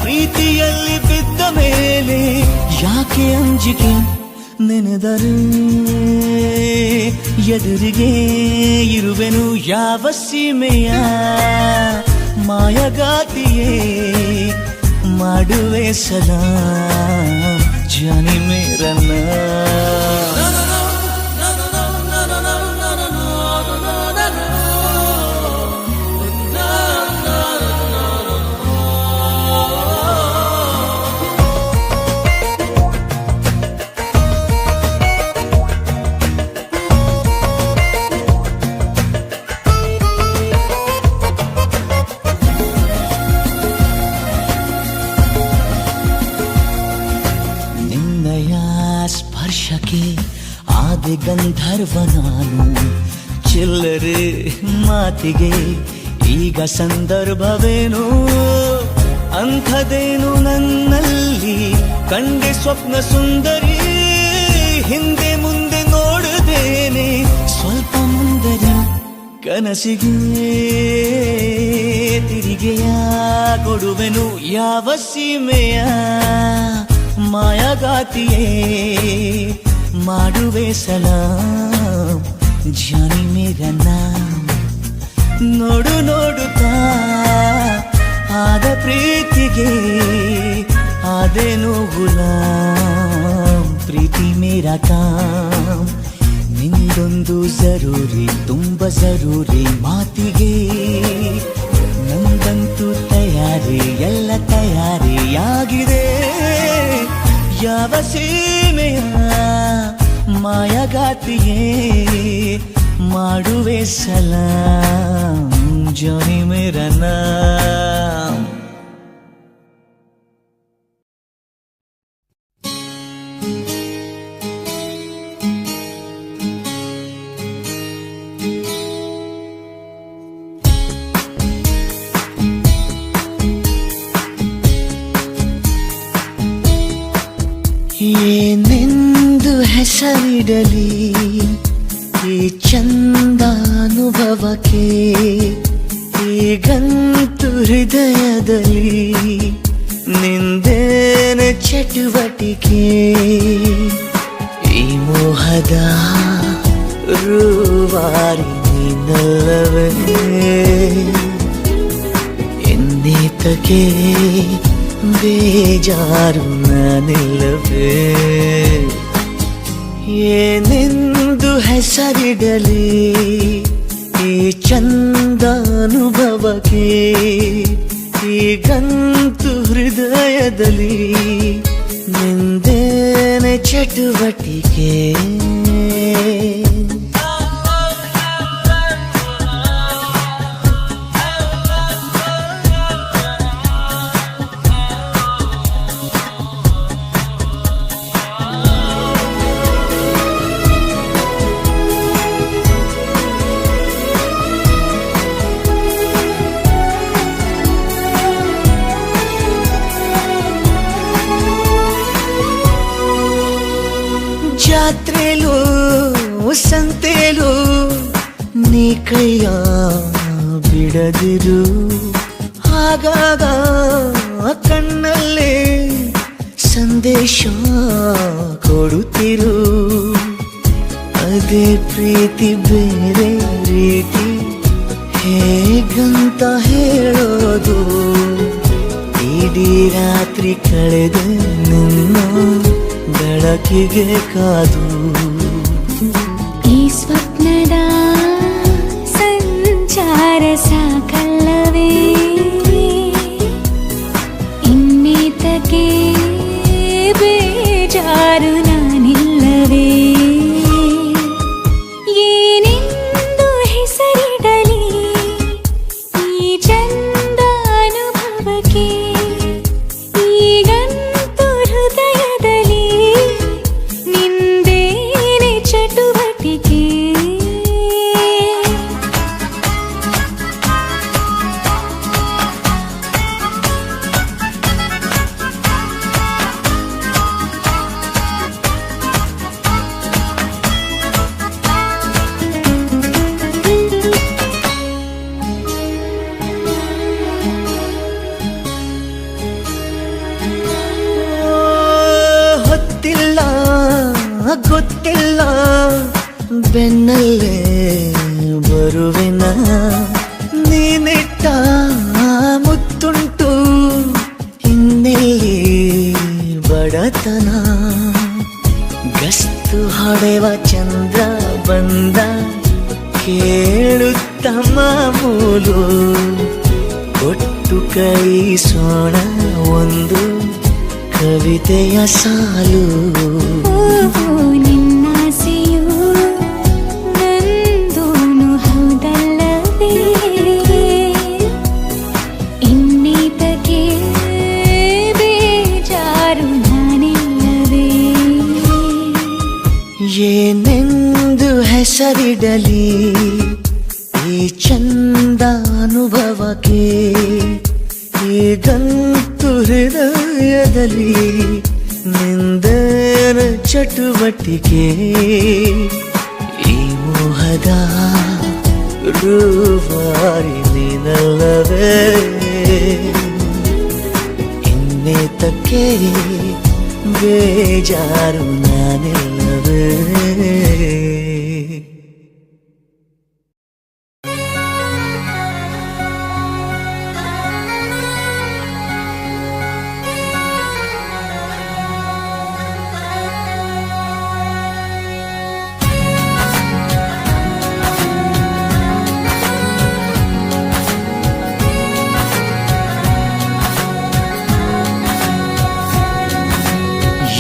ಪ್ರೀತಿಯಲ್ಲಿ ಬಿದ್ದ ಮೇಲೆ ಯಾಕೆ ಅಂಜಿಕೆ ನೆನೆದರೆ ಎದುರಿಗೆ ಇರುವೆನು ಯಾವ ಸೀಮೆಯ ಮಾಯಗಾತಿಯೇ ಮಾಡುವೆ ಸಲಾಂ ಜಾನಿ ಮೇರನ್ನ ಸ್ಪರ್ಶಕ್ಕೆ ಆದೆ ಗಂಧರ್ವ ನಾನು ಚಿಲ್ಲರೆ ಮಾತಿಗೆ ಈಗ ಸಂದರ್ಭವೇನು ಅಂಥದೇನು ನನ್ನಲ್ಲಿ ಕಂಡೆ ಸ್ವಪ್ನ ಸುಂದರಿ ಹಿಂದೆ ಮುಂದೆ ನೋಡದೇನೆ ಸ್ವಲ್ಪ ಮುಂದರಿ ಕನಸಿಗೆ ತಿರಿಗೆಯ ಕೊಡುವೆನು ಯಾವ ಸೀಮೆಯ ಮಾಯಗಾತಿಯೇ ಮಾಡುವೆ ಸಲಾಂ ಜಾನಿ ಮೇರ ನಾಮ್ ನೋಡು ನೋಡುತ್ತಾ ಆದ ಪ್ರೀತಿಗೆ ಆದೇನು ಗುಲಾಂ ಪ್ರೀತಿ ಮೇರ ಕಾಮ್ ನಿಂದೊಂದು ಜರೂರಿ ತುಂಬ ಜರೂರಿ ಮಾತಿಗೆ ನಂದಂತೂ ತಯಾರಿ ಎಲ್ಲ ತಯಾರಿಯಾಗಿದೆ ಯಾವ ಸೀಮೆಯ ಮಾಯಗಾತಿಯೇ ಮಾಡುವೆ ಸಲಾಂ ಜಾನಿ ಮೇರ ನಾಮ್ ಏನೆಂದು ಹೆಸರಿಡಲಿ ಈ ಚಂದಾನುಭವಕ್ಕೆ ಈಗಂತೂ ಹೃದಯದಲ್ಲಿ ನಿಂದೇನೆ ಚಟುವಟಿಕೆ ಈ ಮೋಹದ ರೂವಾರಿ ನೀನಲ್ಲವೇ ಎನ್ನೇತಕ್ಕೆ ಬೇಜಾರು ನಾನಿಲ್ಲವೇ ಏನೆಂದು ಹೆಸರಿಡಲಿ ಈ ಚಂದಾನುಭವಕ್ಕೆ ಈಗಂತೂ ಹೃದಯದಲ್ಲಿ ನಿಂದೇನೆ ಚಟುವಟಿಕೆ ಜಾತ್ರೆಲೂ ಸಂತೆಲೂ ನೀ ಕೈಯ ಬಿಡದಿರು ಆಗಾಗ ಕಣ್ಣಲ್ಲೇ ಸಂದೇಶ ಕೊಡುತ್ತಿರು ಅದೇ ಪ್ರೀತಿ ಬೇರೆ ರೀತಿ ಹೇಗಂತ ಹೇಳೋದು ಇಡೀ ರಾತ್ರಿ ಕಳೆದ ನಿನ್ನ ಬೆಳಕಿಗೆ ಕಾದು ಈ ಸ್ವಪ್ನದ ಸಂಚಾರ ಸಾಕಲ್ಲವೇ ಇನ್ನೇತಕ್ಕೆ ಬೇಜಾರು ನಾನಿಲ್ಲವೇ ಏನೆಂದು ಹೆಸರಿಡಲಿ ಈ ಚಂದಾನುಭವಕ್ಕೆ ಈಗಂತೂ ಹೃದಯದಲ್ಲಿ ನಿಂದೇನೆ ಬೆನ್ನಲ್ಲೇ ಬರುವೆನ ನೀನಿಟ್ಟ ಮುತ್ತುಂಟು ಇನ್ನೆಲ್ಲಿ ಬಡತನ ಗಸ್ತು ಹೊಡೆವ ಚಂದ್ರ ಬಂದ ಕೇಳುತ್ತ ಮಾಮೂಲು ಕೊಟ್ಟು ಕೈಸೋಣ ಒಂದು ಕವಿತೆಯ ಸಾಲು ನಿನ್ನಾಸೆಯು ನಂದೂನು ಹೌದಲ್ಲವೇ ಇನ್ನೀತಕ್ಕೆ ಬೇಜಾರು ನಾನಿಲ್ಲವೇ ಏನೆಂದು ಹೆಸರಿಡಲಿ ಈ ಚಂದ ಅನುಭವಕ್ಕೆ ಈಗಂತೂ ಹೃದಯದಲ್ಲಿ ನಿಂದನ ಚಟುವಟಿಕೆ ಈ ಮೋಹದ ರೂವಾರಿ ನೀನಲ್ಲವೇ ಇನ್ನೇತಕ್ಕೆ ಬೇಜಾರು ನಾನಿಲ್ಲವೇ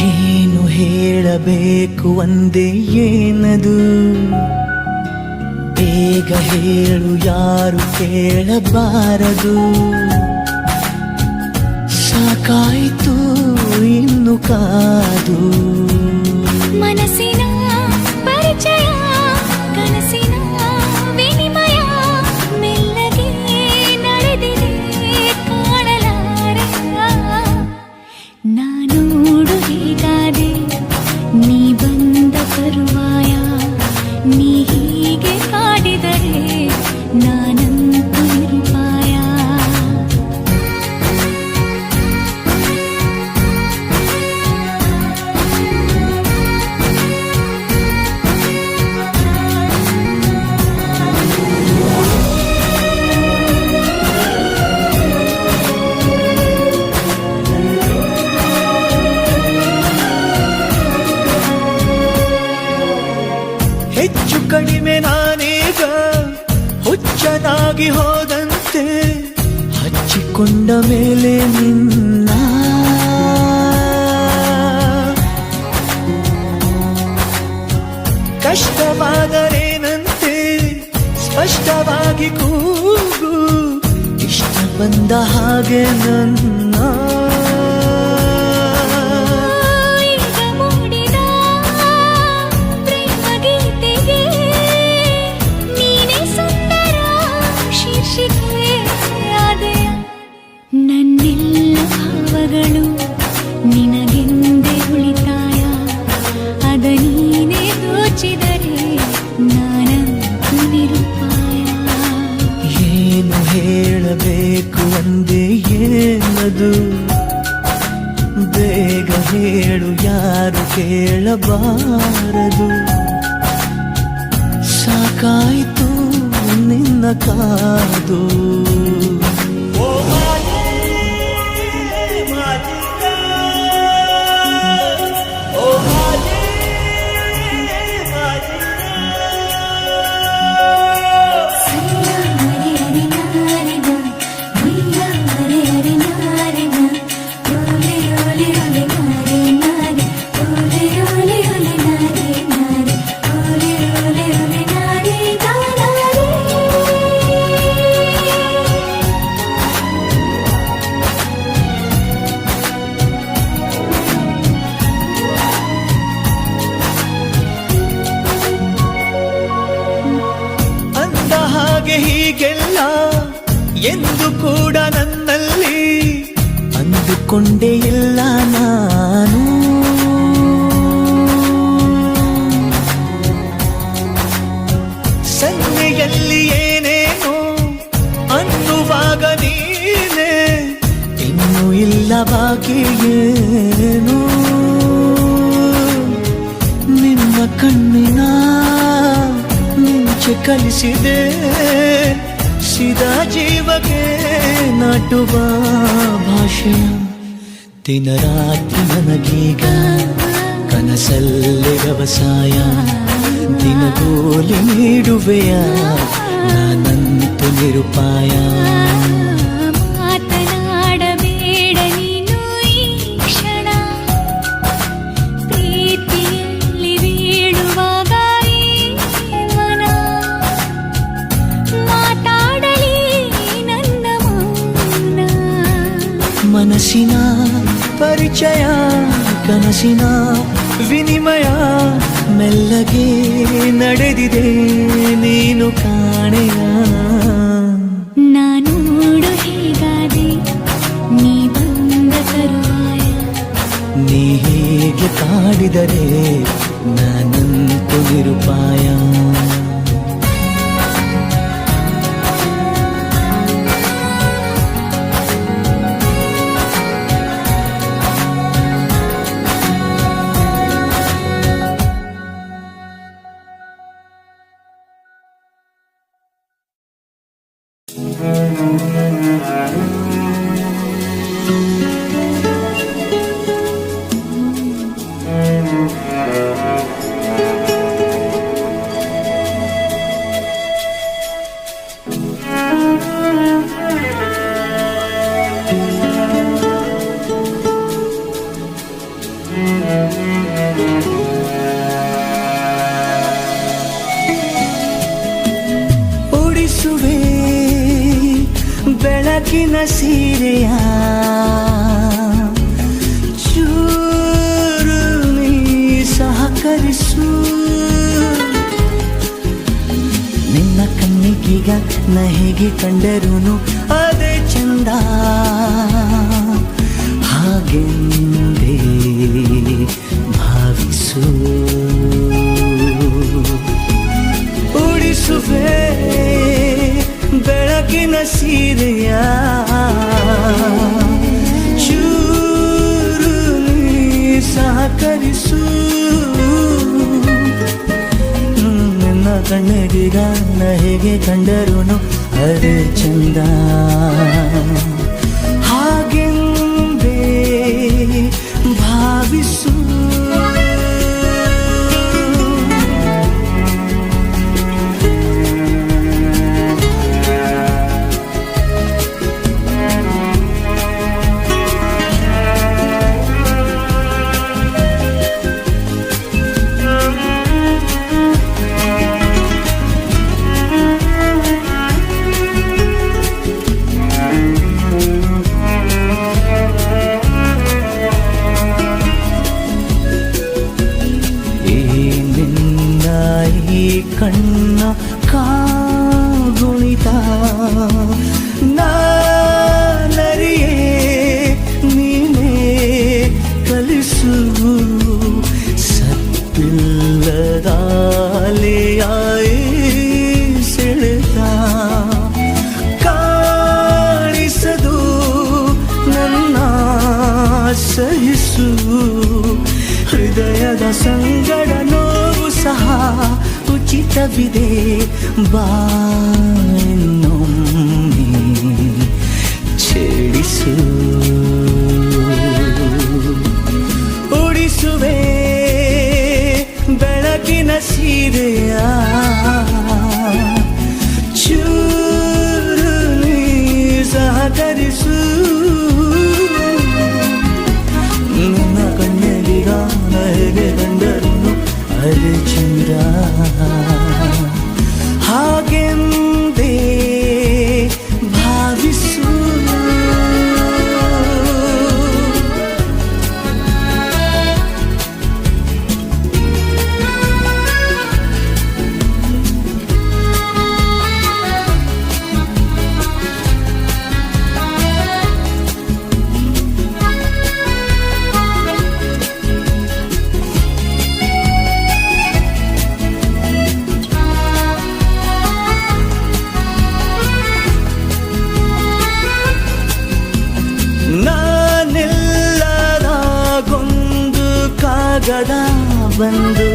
ಏನು ಹೇಳಬೇಕು ಒಂದೇ ಏನದು ಬೇಗ ಹೇಳು ಯಾರು ಕೇಳಬಾರದು ಸಾಕಾಯಿತು ಇನ್ನು ಕಾದು ಮನಸ್ಸಿನ ಪರಿಚಯ ಕನಸಿನ ವಿನಿಮಯ ಮೆಲ್ಲಗೆ ನಡೆದಿದೆ ಕಾಣಲಾರೆ ನಾನು ಹೀಗಾದೆ ನೀ ಬಂದ ತರುವಾಯ ನೀ ಹೀಗೆ ಕಾಡಿದರೆ ನಾನಂತೂ ನಿರುಪಾಯ ಹೆಚ್ಚು ಕಡಿಮೆ ನಾನೀಗ ಹುಚ್ಚನಾಗಿ ಹೋದಂತೆ ಹಚ್ಚಿಕೊಂಡ ಮೇಲೆ ನಿನ್ನ ಕಷ್ಟವಾದರೇನಂತೆ ಸ್ಪಷ್ಟವಾಗಿ ಕೂಗು ಇಷ್ಟ ಬಂದ ಹಾಗೆ ನನ್ನ ನನ್ನೆಲ್ಲ ಭಾವಗಳು ನಿನಗೆಂದೇ ಉಳಿತಾಯ ಅದ ನೀನೇ ದೋಚಿದರೆ ನಾನಂತೂ ನಿರುಪಾಯ ಏನು ಹೇಳಬೇಕು ಒಂದೇ ಏನದು ಬೇಗ ಹೇಳು ಯಾರು ಕೇಳಬಾರದು ಸಾಕಾಯಿತು ನಿನ್ನ ಕಾದು ಹೀಗೆಲ್ಲ ಎಂದು ಕೂಡ ನನ್ನಲ್ಲಿ ಅಂದುಕೊಂಡೇ ಇಲ್ಲ ನಾನು ಸನ್ನೆಯಲ್ಲಿ ಏನೇನೋ ಅನ್ನುವಾಗ ನೀನೆ ಇನ್ನೂ ಇಲ್ಲ ಬಾಕಿ ಏನು ನಿನ್ನ ಕಣ್ಣಿನ ಭಾಷೆ ಕಲಿಸಿದೆ ಸೀದಾ ಜೀವಕ್ಕೆ ನಾಟುವ ಭಾಷೆಯ ದಿನ ರಾತ್ರಿ ನನಗೀಗ ಕನಸಲ್ಲೇ ವ್ಯವಸಾಯ ದಿನಗೂಲಿ ನೀಡುವೆಯ ನಾನಂತು ನಿರುಪಾಯ ಮಾತನಾಡಬೇಡ ನೀನು ಈ ಕ್ಷಣ ಪ್ರೀತಿಯಲ್ಲಿ ಬೀಳುವಾಗ ಈ ಮನ ಮಾತಾಡಲಿ ನನ್ನ ಮೌನ ಮನಸ್ಸಿನ ಪರಿಚಯ ಕನಸಿನ ವಿನಿಮಯ ಮೆಲ್ಲಗೆ ನಡೆದಿದೆ ನೀನು ಕಾಣೆಯ ನಾನೋಡು ಹೇಗಾದೆ ನೀ ಬಂದ ತರುವಾಯ ನೀ ಹೇಗೆ ಕಾಡಿದರೆ ನಾನಂತು ನಿರುಪಾಯ ಉಡಿಸುವೆ ಬೆಳಕಿನ ಸೀರೆಯ ಚೂರು ನೀ ಸಹಕರಿಸು ನಿನ್ನ ಕಣ್ಣಿಗೀಗ ನ ಹೇಗೆ ಕಂಡರುನು ಅದೇ ಚಂದ ಹಾಗೆಂದೇ ಭಾವಿಸು ಉಡಿಸುವೆ ಬೆಳಕಿನ ಸೀರೆಯ ಚೂರು ನೀ ಸಹಕರಿಸು ನನ್ನ ಕಣ್ಣಿಗೀಗ ನ ಹೇಗೆ ಕಂಡರುನು ಅದೇ ಚಂದ ಹಾಗೆಂದೇ ಭಾವಿಸು ಕಣ್ಣ ಕಾಗುಣಿತ ನಾನರಿಯೇ ನೀನೇ ಕಲಿಸು ಸತ್ತಿಲ್ಲದಾಲಿಯಾಯಿ ಸೆಳೆತ ಕಾಣಿಸದು ನನ್ನ ಸಹಿಸು ಹೃದಯದ ಸಂಗಡ ನೋವು ಸಹ ಉಚಿತವಿದೆ ಬಾನೊಮ್ಮೆ ಛೇಡಿಸು ಉಡಿಸುವೆ ಬೆಳಕಿನ ಸೀರೆಯ ಚೂರು ನೀ ಸಹಕರಿಸು ನನ್ನ ಕಣ್ಣಿಗೀಗ ಹೇಗೆ ಕಂಡರು ಅರೆ ಚಂದ್ರ ಹಾಗೆಂದೇ ಭಾವಿಸು ನಾನಿಲ್ಲದ ಗೊಂದು ಕಾಗದ ಬಂದು